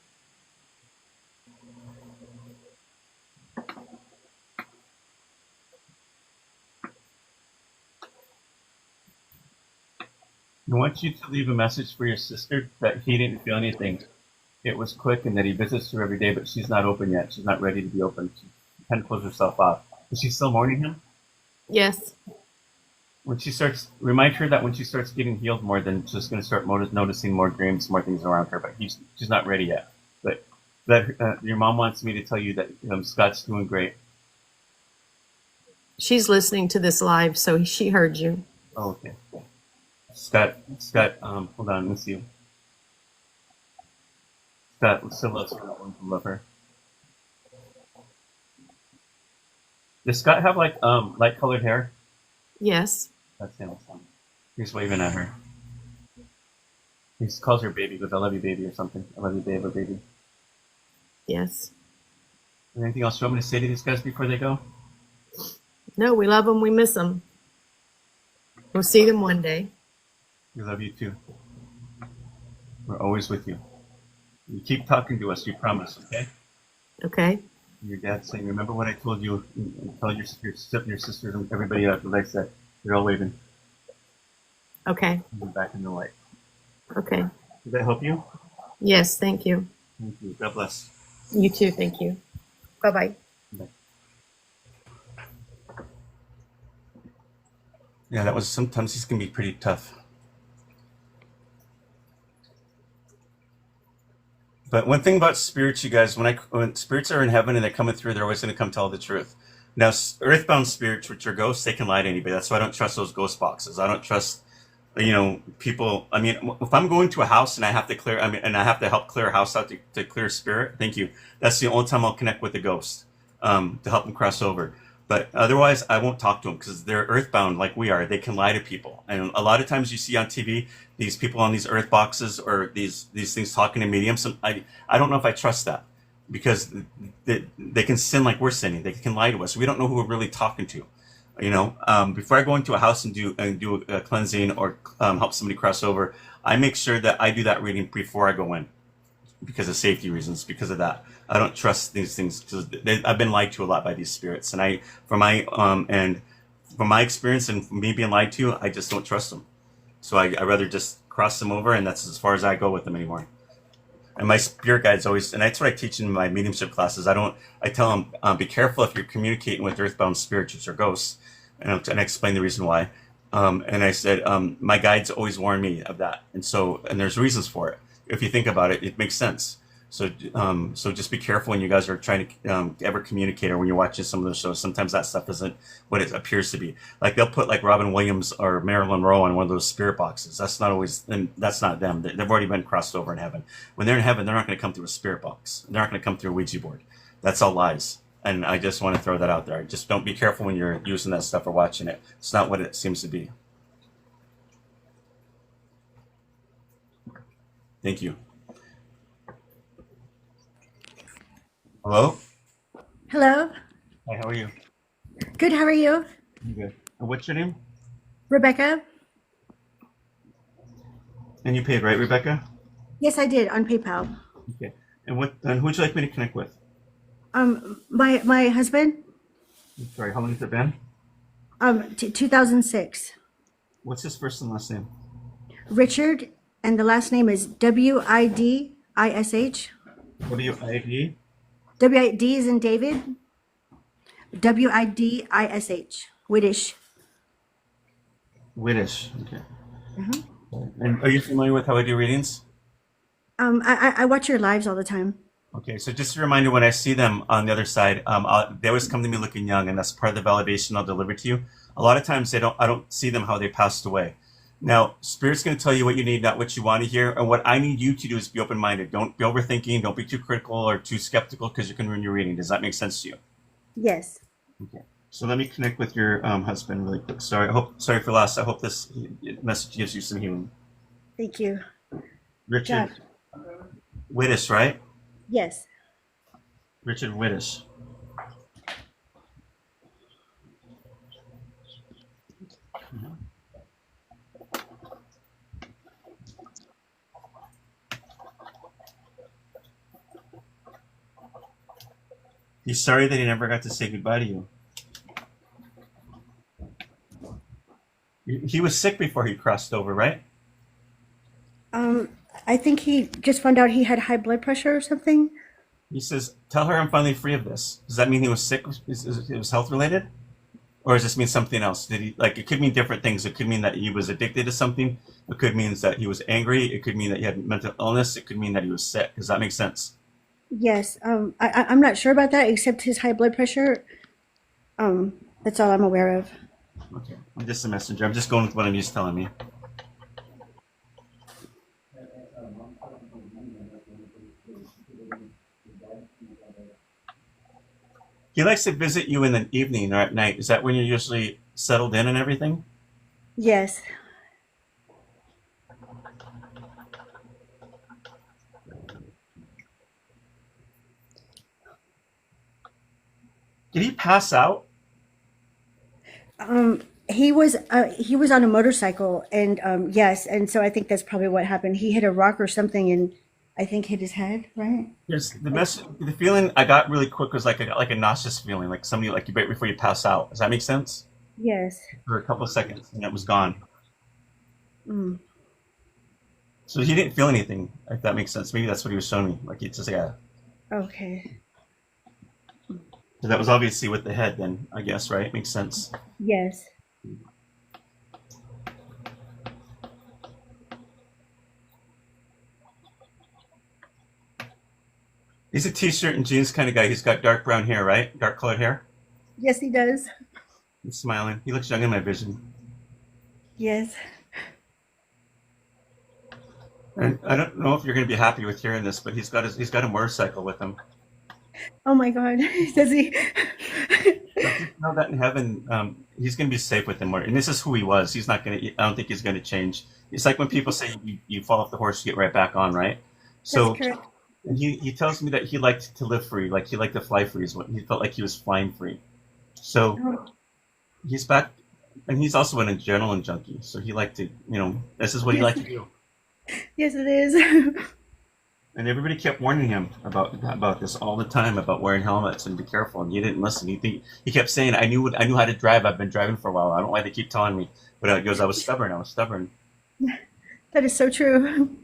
I want you to leave a message for your sister that he didn't feel anything. It was quick and that he visits her every day, but she's not open yet. She's not ready to be open. She kind of closed herself off. Is she still mourning him? Yes. When she starts, remind her that when she starts getting healed more, then she's going to start noticing more dreams, more things around her. But she's not ready yet. But that your mom wants me to tell you that Scott's doing great. She's listening to this live, so she heard you. Oh, okay. Scott, hold on, let's see. Scott still loves her. Love her. Does Scott have like light colored hair? Yes. That's him. He's waving at her. He calls her baby, goes, I love you, baby, or something. I love you, babe, or baby. Yes. Anything else you want me to say to these guys before they go? No, we love them. We miss them. We'll see them one day. We love you too. We're always with you. You keep talking to us, you promise, okay? Okay. Your dad's saying, remember what I told you? Tell your sisters and everybody else what I said. They're all waving. Okay. You're back in the light. Okay. Did that help you? Yes, thank you. Thank you. God bless. You too, thank you. Bye-bye. Bye. Yeah, that was sometimes he's gonna be pretty tough. But one thing about spirits, you guys, when spirits are in heaven and they're coming through, they're always going to come tell the truth. Now, earthbound spirits, which are ghosts, they can lie to anybody. That's why I don't trust those ghost boxes. I don't trust, people. I mean, if I'm going to a house and I have to and I have to help clear a house out to clear spirit, thank you. That's the only time I'll connect with the ghost to help them cross over. But otherwise, I won't talk to them because they're earthbound like we are. They can lie to people. And a lot of times you see on TV, these people on these earth boxes or these things talking to mediums. I don't know if I trust that because they can sin like we're sinning. They can lie to us. We don't know who we're really talking to. Before I go into a house and do a cleansing or help somebody cross over, I make sure that I do that reading before I go in because of safety reasons. Because of that, I don't trust these things because I've been lied to a lot by these spirits. And from my end, from my experience and from me being lied to, I just don't trust them. So I rather just cross them over, and that's as far as I go with them anymore. And my spirit guides always, and that's what I teach in my mediumship classes. I tell them, be careful if you're communicating with earthbound spirits or ghosts, and I explain the reason why. And I said, my guides always warn me of that, and there's reasons for it. If you think about it, it makes sense. So just be careful when you guys are trying to ever communicate, or when you're watching some of those shows. Sometimes that stuff isn't what it appears to be. Like they'll put like Robin Williams or Marilyn Monroe on one of those spirit boxes. That's not always, and that's not them. They've already been crossed over in heaven. When they're in heaven, they're not going to come through a spirit box. They're not going to come through a Ouija board. That's all lies. And I just want to throw that out there. Just don't be careful when you're using that stuff or watching it. It's not what it seems to be. Thank you. Hello? Hello. Hi, how are you? Good. How are you? I'm good. And what's your name? Rebecca. And you paid, right, Rebecca? Yes, I did on PayPal. Okay. And who would you like me to connect with? My husband. Sorry, how long has it been? 2006. What's his first and last name? Richard, and the last name is Widish. W-I-D? W-I-D is in David. Widish. Widish. Widdish. Okay. And are you familiar with how I do readings? I watch your lives all the time. Okay, so just a reminder, when I see them on the other side, they always come to me looking young, and that's part of the validation I'll deliver to you. A lot of times I don't see them how they passed away. Now, Spirit's going to tell you what you need, not what you want to hear. And what I need you to do is be open-minded. Don't be overthinking. Don't be too critical or too skeptical, because you can ruin your reading. Does that make sense to you? Yes. Okay. So let me connect with your husband really quick. Sorry for loss. I hope this message gives you some healing. Thank you. Richard Widdish, right? Yes. Richard Widdish. He's sorry that he never got to say goodbye to you. He was sick before he crossed over, right? I think he just found out he had high blood pressure or something. He says, tell her I'm finally free of this. Does that mean he was sick? It was health related? Or does this mean something else? It could mean different things. It could mean that he was addicted to something. It could mean that he was angry. It could mean that he had mental illness. It could mean that he was sick. Does that make sense? Yes. I'm not sure about that, except his high blood pressure. That's all I'm aware of. Okay. I'm just a messenger. I'm just going with what he's telling me. He likes to visit you in the evening or at night. Is that when you're usually settled in and everything? Yes. Did he pass out? He was on a motorcycle, and yes, and so I think that's probably what happened. He hit a rock or something, and I think hit his head. Right? Yes. The feeling I got really quick was like a nauseous feeling, like somebody like you right before you pass out. Does that make sense? Yes. For a couple of seconds, and it was gone. Mm. So he didn't feel anything, if that makes sense. Maybe that's what he was showing me. Like he just Okay. So that was obviously with the head, then I guess, right? Makes sense. Yes. He's a t-shirt and jeans kind of guy. He's got dark brown hair, right? Dark colored hair. Yes, he does. He's smiling. He looks young in my vision. Yes. And I don't know if you're going to be happy with hearing this, but he's got a motorcycle with him. Oh my God. Does he? Know that in heaven, he's going to be safe with him. And this is who he was. He's not going to. I don't think he's going to change. It's like when people say you fall off the horse, you get right back on, right? So That's correct. and he tells me that he liked to live free, like he liked to fly free. Is what he felt like he was flying free. So he's back, and he's also an adrenaline junkie. So he liked to, this is what he liked to do. Yes, it is. And everybody kept warning him about this all the time, about wearing helmets and be careful. And he didn't listen. He kept saying, "I knew how to drive. I've been driving for a while. I don't know why they keep telling me." But he goes, "I was stubborn. I was stubborn." That is so true.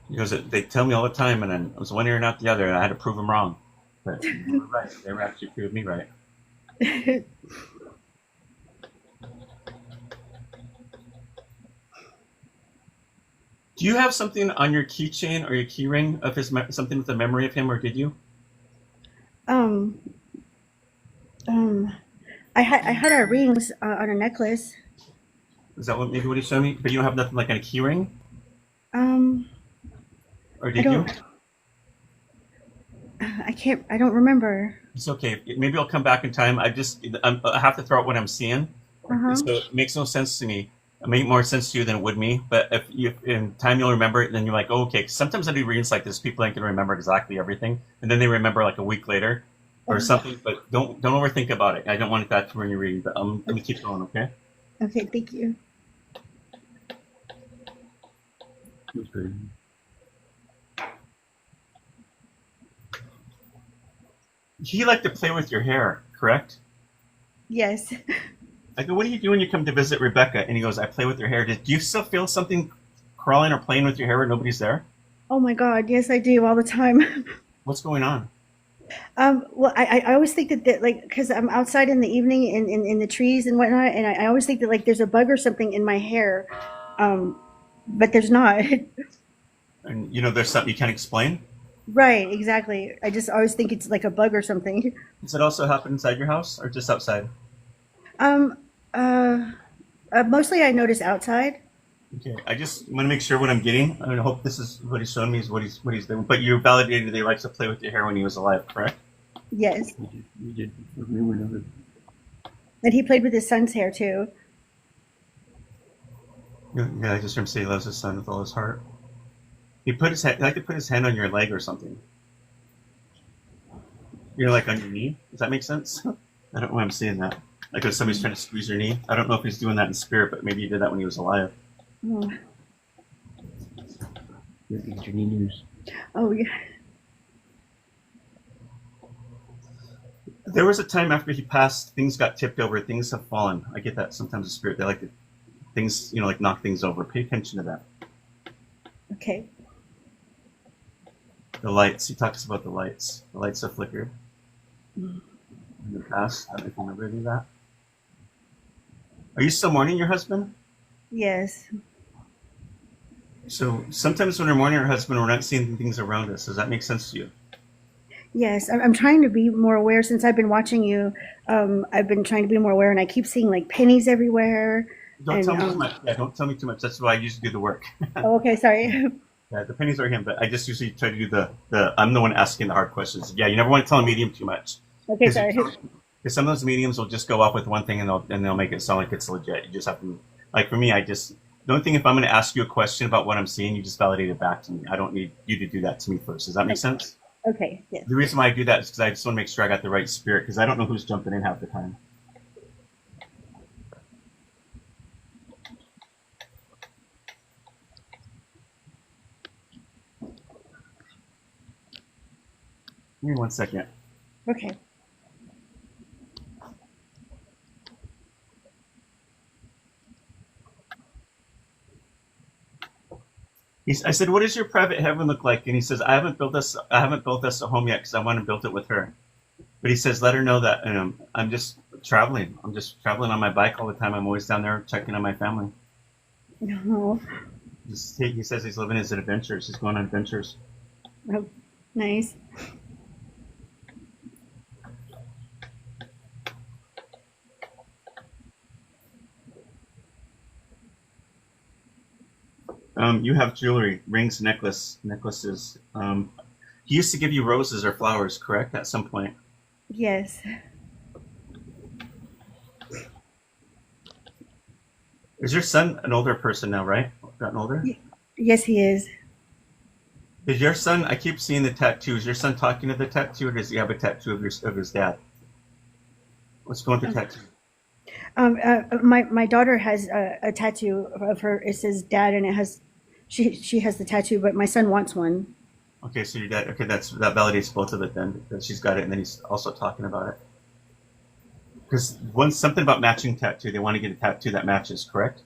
He goes, "They tell me all the time, and then I was one ear and out the other, and I had to prove them wrong." But they were right. They were actually proved me right. Do you have something on your keychain or your key ring of something with a memory of him, or did you? um, I had our rings on a necklace. Is that what he showed me? But you don't have nothing like on a key ring, Um, or I did you? don't. I don't remember. It's okay. Maybe I'll come back in time. I have to throw out what I'm seeing, Uh-huh. so it makes no sense to me. It make more sense to you than it would me. But if you in time you'll remember it, then you're like, oh, okay. 'Cause sometimes I do readings like this. People ain't gonna remember exactly everything, and then they remember like a week later or something. But don't overthink about it. I don't want that to ruin your reading. But let me keep going, okay? Okay, thank you. Okay. He liked to play with your hair, correct? Yes. I go, what do you do when you come to visit Rebecca? And he goes, I play with your hair. Do you still feel something crawling or playing with your hair when nobody's there? Oh my God, yes, I do all the time. What's going on? Well, I always think that like, because I'm outside in the evening in the trees and whatnot, and I always think that like there's a bug or something in my hair, but there's not. And there's something you can't explain? Right, exactly. I just always think it's like a bug or something. Does it also happen inside your house or just outside? Um, uh, Mostly I notice outside. Okay, I just want to make sure what I'm getting. I hope this is what he's showing me is what he's doing. But you validated that he likes to play with your hair when he was alive, correct? Yes. You did. We were never. And he played with his son's hair too. Yeah, I just heard him say he loves his son with all his heart. He like to put his hand on your leg or something. You're like on your knee. Does that make sense? I don't know why I'm saying that. Like if somebody's trying to squeeze your knee. I don't know if he's doing that in spirit, but maybe he did that when he was alive. Oh, Your knee news. oh yeah. There was a time after he passed, things got tipped over, things have fallen. I get that sometimes in spirit. They like to things, like knock things over. Pay attention to that. Okay. The lights. He talks about the lights. The lights have flickered in the past. I don't know if you remember any of that. Are you still mourning your husband? Yes. So sometimes when we're mourning our husband, we're not seeing things around us. Does that make sense to you? Yes, I'm trying to be more aware since I've been watching you. I've been trying to be more aware, and I keep seeing like pennies everywhere. Don't And tell me too much. Yeah, don't tell me too much. That's why I usually do the work. oh, okay, sorry. Yeah, the pennies are him, but I just usually try to do the I'm the one asking the hard questions. Yeah, you never want to tell a medium too much. Okay, sorry. Because some of those mediums will just go off with one thing and they'll make it sound like it's legit. You just have to, like for me, the only thing, if I'm going to ask you a question about what I'm seeing, you just validate it back to me. I don't need you to do that to me first. Does that make sense? Okay, yes. The reason why I do that is because I just want to make sure I got the right spirit, because I don't know who's jumping in half the time. Give me 1 second. Okay. I said, "What does your private heaven look like?" And he says, "I haven't built us a home yet because I want to build it with her." But he says, "Let her know that I'm just traveling. I'm just traveling on my bike all the time. I'm always down there checking on my family." Oh, He says he's living his adventures. He's going on adventures. oh, nice. You have jewelry, rings, necklaces. He used to give you roses or flowers, correct? At some point. Yes. Is your son an older person now, right? Gotten older? Yes, he is. Is your son? I keep seeing the tattoo. Is your son talking to the tattoo, or does he have a tattoo of his dad? What's going to tattoo? My daughter has a tattoo of her. It says dad, and it has She has the tattoo, but my son wants one. Okay, so your dad. Okay, that validates both of it then, because she's got it, and then he's also talking about it. Because one something about matching tattoo, they want to get a tattoo that matches, correct?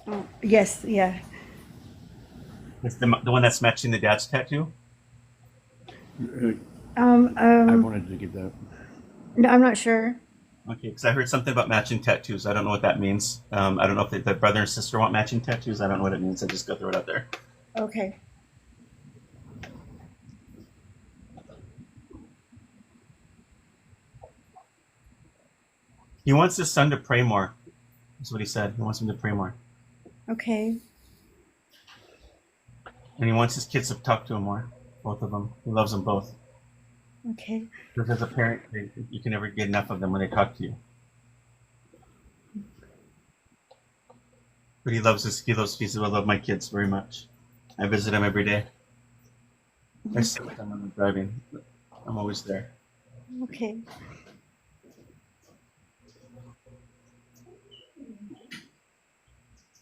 Oh, yes, yeah. It's the one that's matching the dad's tattoo. I wanted to get that. No, I'm not sure. Okay, because I heard something about matching tattoos. I don't know what that means. I don't know if the brother and sister want matching tattoos. I don't know what it means. I just go throw it out there. Okay. He wants his son to pray more. That's what he said. He wants him to pray more. Okay. And he wants his kids to talk to him more. Both of them. He loves them both. Okay. Because as a parent, you can never get enough of them when they talk to you. But he loves pieces. I love my kids very much. I visit him every day. I sit with them when I'm driving. I'm always there. Okay.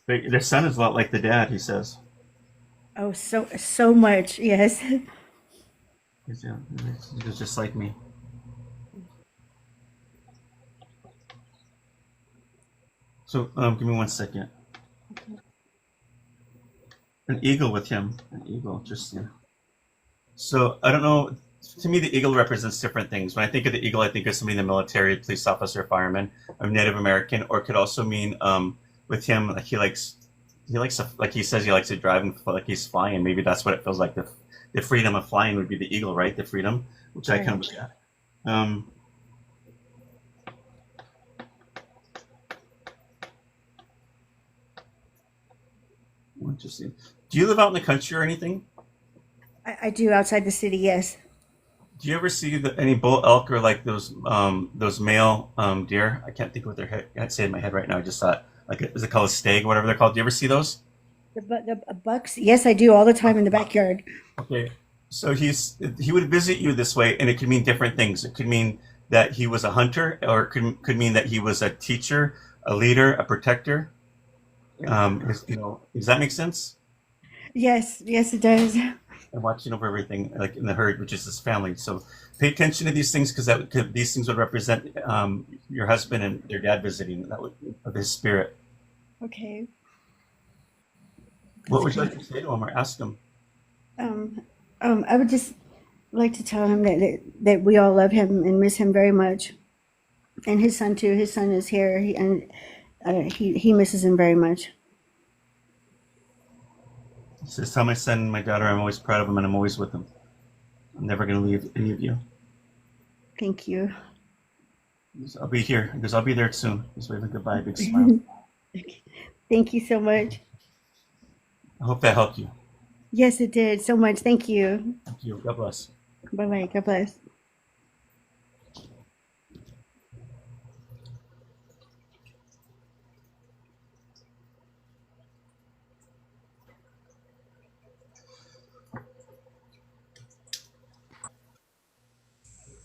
But their son is a lot like the dad, he says. Oh, so much. Yes. He's just like me. So, give me 1 second. An eagle with him. An eagle, interesting. So, I don't know. To me, the eagle represents different things. When I think of the eagle, I think of somebody in the military, police officer, fireman, or Native American, or it could also mean with him, like he likes to, like he says, he likes to drive and feel like he's flying. Maybe that's what it feels like. The freedom of flying would be the eagle, right? The freedom, which I kind of look at. Interesting. Do you live out in the country or anything? I do outside the city. Yes. Do you ever see any bull elk or like those male deer? I can't think of what I can't say in my head right now. I just thought is it called a stag, whatever they're called? Do you ever see those? The bucks. Yes, I do all the time in the backyard. Okay, so he would visit you this way, and it could mean different things. It could mean that he was a hunter, or it could mean that he was a teacher, a leader, a protector. Does that make sense? Yes, it does. And watching over everything, like in the herd, which is his family. So pay attention to these things, because these things would represent your husband and your dad visiting of his spirit. Okay. What would you like to say to him or ask him? I would just like to tell him that we all love him and miss him very much, and his son too. His son is here, he misses him very much. Just tell my son and my daughter I'm always proud of them and I'm always with them. I'm never going to leave any of you. Thank you. I'll be here, because I'll be there soon. Just wave a goodbye, big smile. Thank you so much. I hope that helped you. Yes, it did so much. Thank you. Thank you. God bless. Bye-bye. God bless.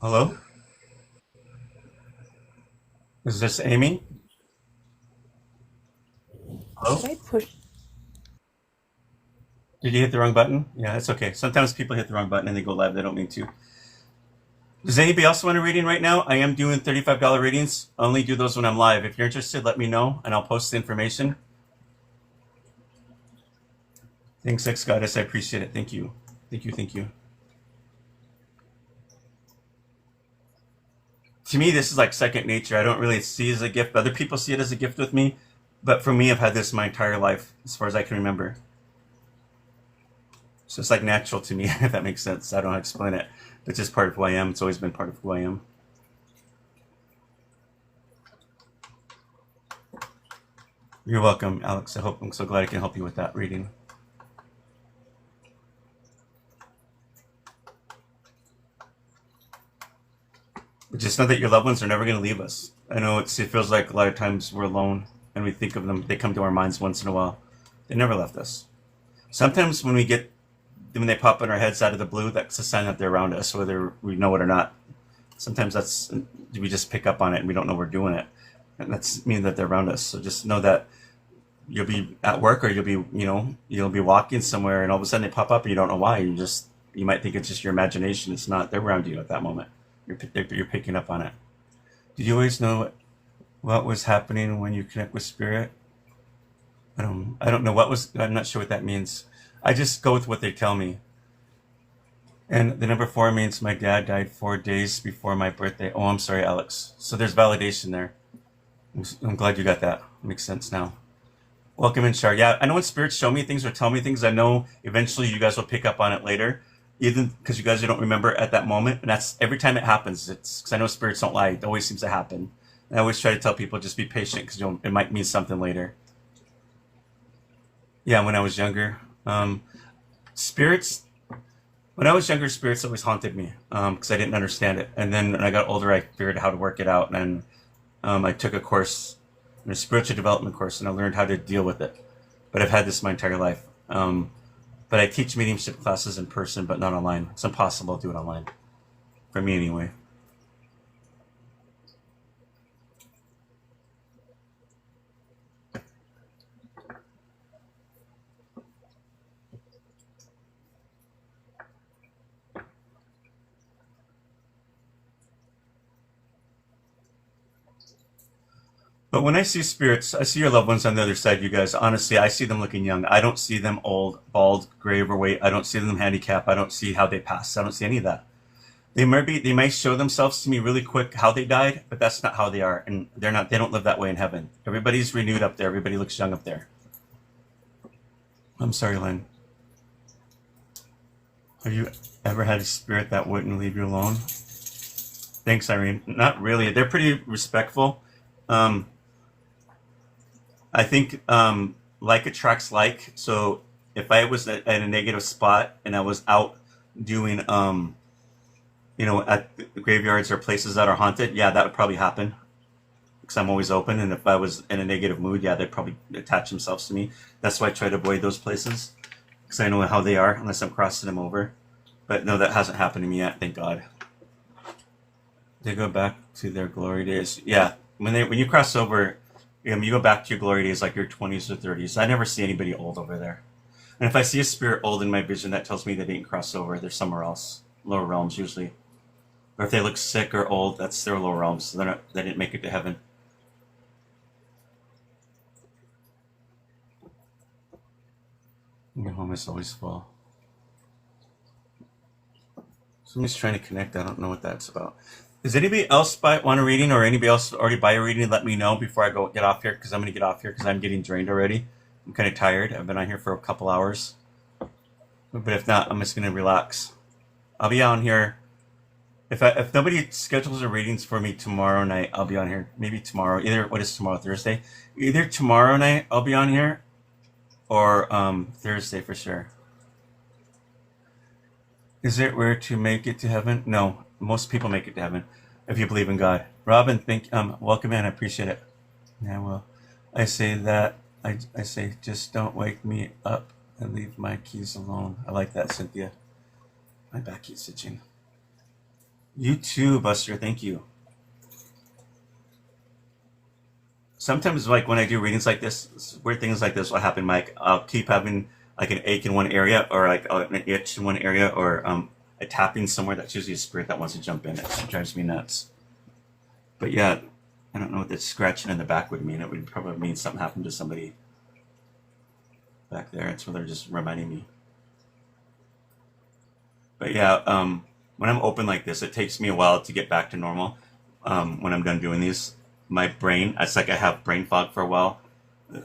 Hello? Is this Amy? Hello? Should I push? Did you hit the wrong button? Yeah, it's okay. Sometimes people hit the wrong button and they go live. They don't mean to. Does anybody else want a reading right now? I am doing $35 readings. I only do those when I'm live. If you're interested, let me know and I'll post the information. Thanks, ex-goddess. I appreciate it. Thank you. Thank you. Thank you. To me, this is like second nature. I don't really see it as a gift. Other people see it as a gift with me. But for me, I've had this my entire life, as far as I can remember. So it's like natural to me, if that makes sense. I don't know how to explain it. It's just part of who I am. It's always been part of who I am. You're welcome, Alex. I'm so glad I can help you with that reading. But just know that your loved ones are never going to leave us. I know it feels like a lot of times we're alone and we think of them. They come to our minds once in a while. They never left us. Sometimes when they pop in our heads out of the blue, that's a sign that they're around us, whether we know it or not. Sometimes we just pick up on it and we don't know we're doing it. And that's mean that they're around us. So just know that you'll be at work, or you'll be walking somewhere, and all of a sudden they pop up and you don't know why. You might think it's just your imagination. It's not. They're around you at that moment. You're picking up on it. Did you always know what was happening when you connect with spirit? I don't know what was. I'm not sure what that means. I just go with what they tell me. And the number 4 means my dad died 4 days before my birthday. Oh, I'm sorry, Alex. So there's validation there. I'm glad you got that. Makes sense now. Welcome in, Shar. Yeah, I know when spirits show me things or tell me things, I know eventually you guys will pick up on it later, even because you guys don't remember at that moment. And that's every time it happens. It's because I know spirits don't lie. It always seems to happen. And I always try to tell people, just be patient, because it might mean something later. Yeah, when I was younger, spirits. When I was younger, spirits always haunted me because I didn't understand it. And then when I got older, I figured out how to work it out. And I took a course, a spiritual development course, and I learned how to deal with it. But I've had this my entire life. But I teach mediumship classes in person, but not online. It's impossible to do it online, for me anyway. But when I see spirits, I see your loved ones on the other side, you guys. Honestly, I see them looking young. I don't see them old, bald, gray, overweight. I don't see them handicapped. I don't see how they pass. I don't see any of that. They may show themselves to me really quick how they died, but that's not how they are. And they don't live that way in heaven. Everybody's renewed up there. Everybody looks young up there. I'm sorry, Lynn. Have you ever had a spirit that wouldn't leave you alone? Thanks, Irene. Not really. They're pretty respectful. I think like attracts like. So if I was at a negative spot and I was out doing, at the graveyards or places that are haunted, yeah, that would probably happen because I'm always open. And if I was in a negative mood, yeah, they'd probably attach themselves to me. That's why I try to avoid those places because I know how they are unless I'm crossing them over. But no, that hasn't happened to me yet, thank God. They go back to their glory days. Yeah, when you cross over, you go back to your glory days like your 20s or 30s. I never see anybody old over there. And if I see a spirit old in my vision, that tells me they didn't cross over. They're somewhere else, lower realms usually. Or if they look sick or old, that's their lower realms. So they didn't make it to heaven. Your home is always full. Somebody's trying to connect. I don't know what that's about. Does anybody else want a reading, or anybody else already buy a reading? Let me know before I get off here, because I'm going to get off here because I'm getting drained already. I'm kind of tired. I've been on here for a couple hours. But if not, I'm just going to relax. I'll be on here. If nobody schedules a readings for me tomorrow night, I'll be on here. Maybe tomorrow. What is tomorrow? Thursday? Either tomorrow night I'll be on here, or Thursday for sure. Is it rare to make it to heaven? No. Most people make it to heaven if you believe in God. Robin, welcome in. I appreciate it. Yeah, well, I say that. I say, just don't wake me up and leave my keys alone. I like that, Cynthia. My back keeps itching. You too, Buster. Thank you. Sometimes, like when I do readings like this, weird things like this will happen, Mike. I'll keep having like an ache in one area, or like an itch in one area, or a tapping somewhere. That's usually a spirit that wants to jump in. It drives me nuts. But yeah, I don't know what that scratching in the back would mean. It would probably mean something happened to somebody back there. It's what they're just reminding me. But yeah, when I'm open like this, it takes me a while to get back to normal. When I'm done doing these, my brain, it's like I have brain fog for a while.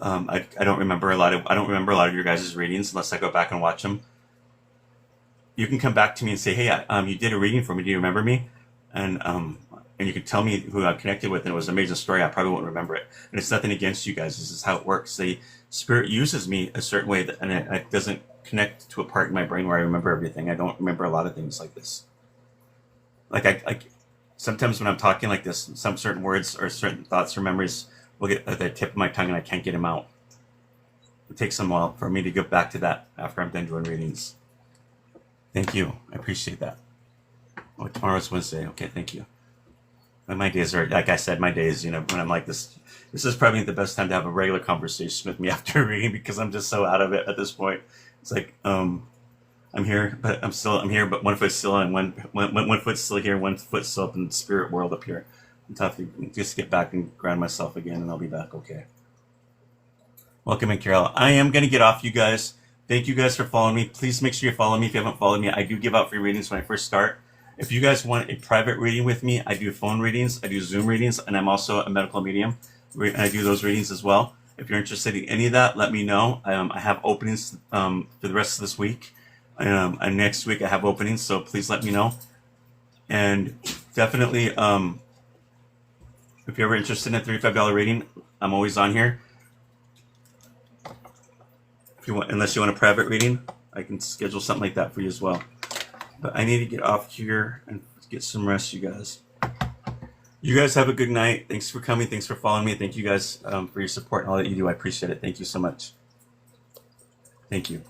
I don't remember a lot of your guys' readings unless I go back and watch them. You can come back to me and say, hey, you did a reading for me. Do you remember me? And you can tell me who I connected with, and it was an amazing story. I probably won't remember it. And it's nothing against you guys. This is how it works. The spirit uses me a certain way, and it doesn't connect to a part in my brain where I remember everything. I don't remember a lot of things like this. Like I sometimes when I'm talking like this, some certain words or certain thoughts or memories will get at the tip of my tongue, and I can't get them out. It takes some while for me to get back to that after I'm done doing readings. Thank you. I appreciate that. Oh, tomorrow's Wednesday. Okay, thank you. my days are, like I said, my days, you know, when I'm like this, this is probably the best time to have a regular conversation with me after reading, because I'm just so out of it at this point. It's like, I'm here, but I'm here, but one foot's still in, one foot's still here, one foot's still up in the spirit world up here. I'm tough to just get back and ground myself again, and I'll be back okay. Welcome in, Carol. I am going to get off, you guys. Thank you guys for following me. Please make sure you follow me if you haven't followed me. I do give out free readings when I first start. If you guys want a private reading with me, I do phone readings, I do Zoom readings, and I'm also a medical medium. I do those readings as well. If you're interested in any of that, let me know. I have openings for the rest of this week. And next week I have openings, so please let me know. And definitely, if you're ever interested in a $35 reading, I'm always on here. If you want, unless you want a private reading, I can schedule something like that for you as well. But I need to get off here and get some rest, you guys. You guys have a good night. Thanks for coming. Thanks for following me. Thank you guys for your support and all that you do. I appreciate it. Thank you so much. Thank you.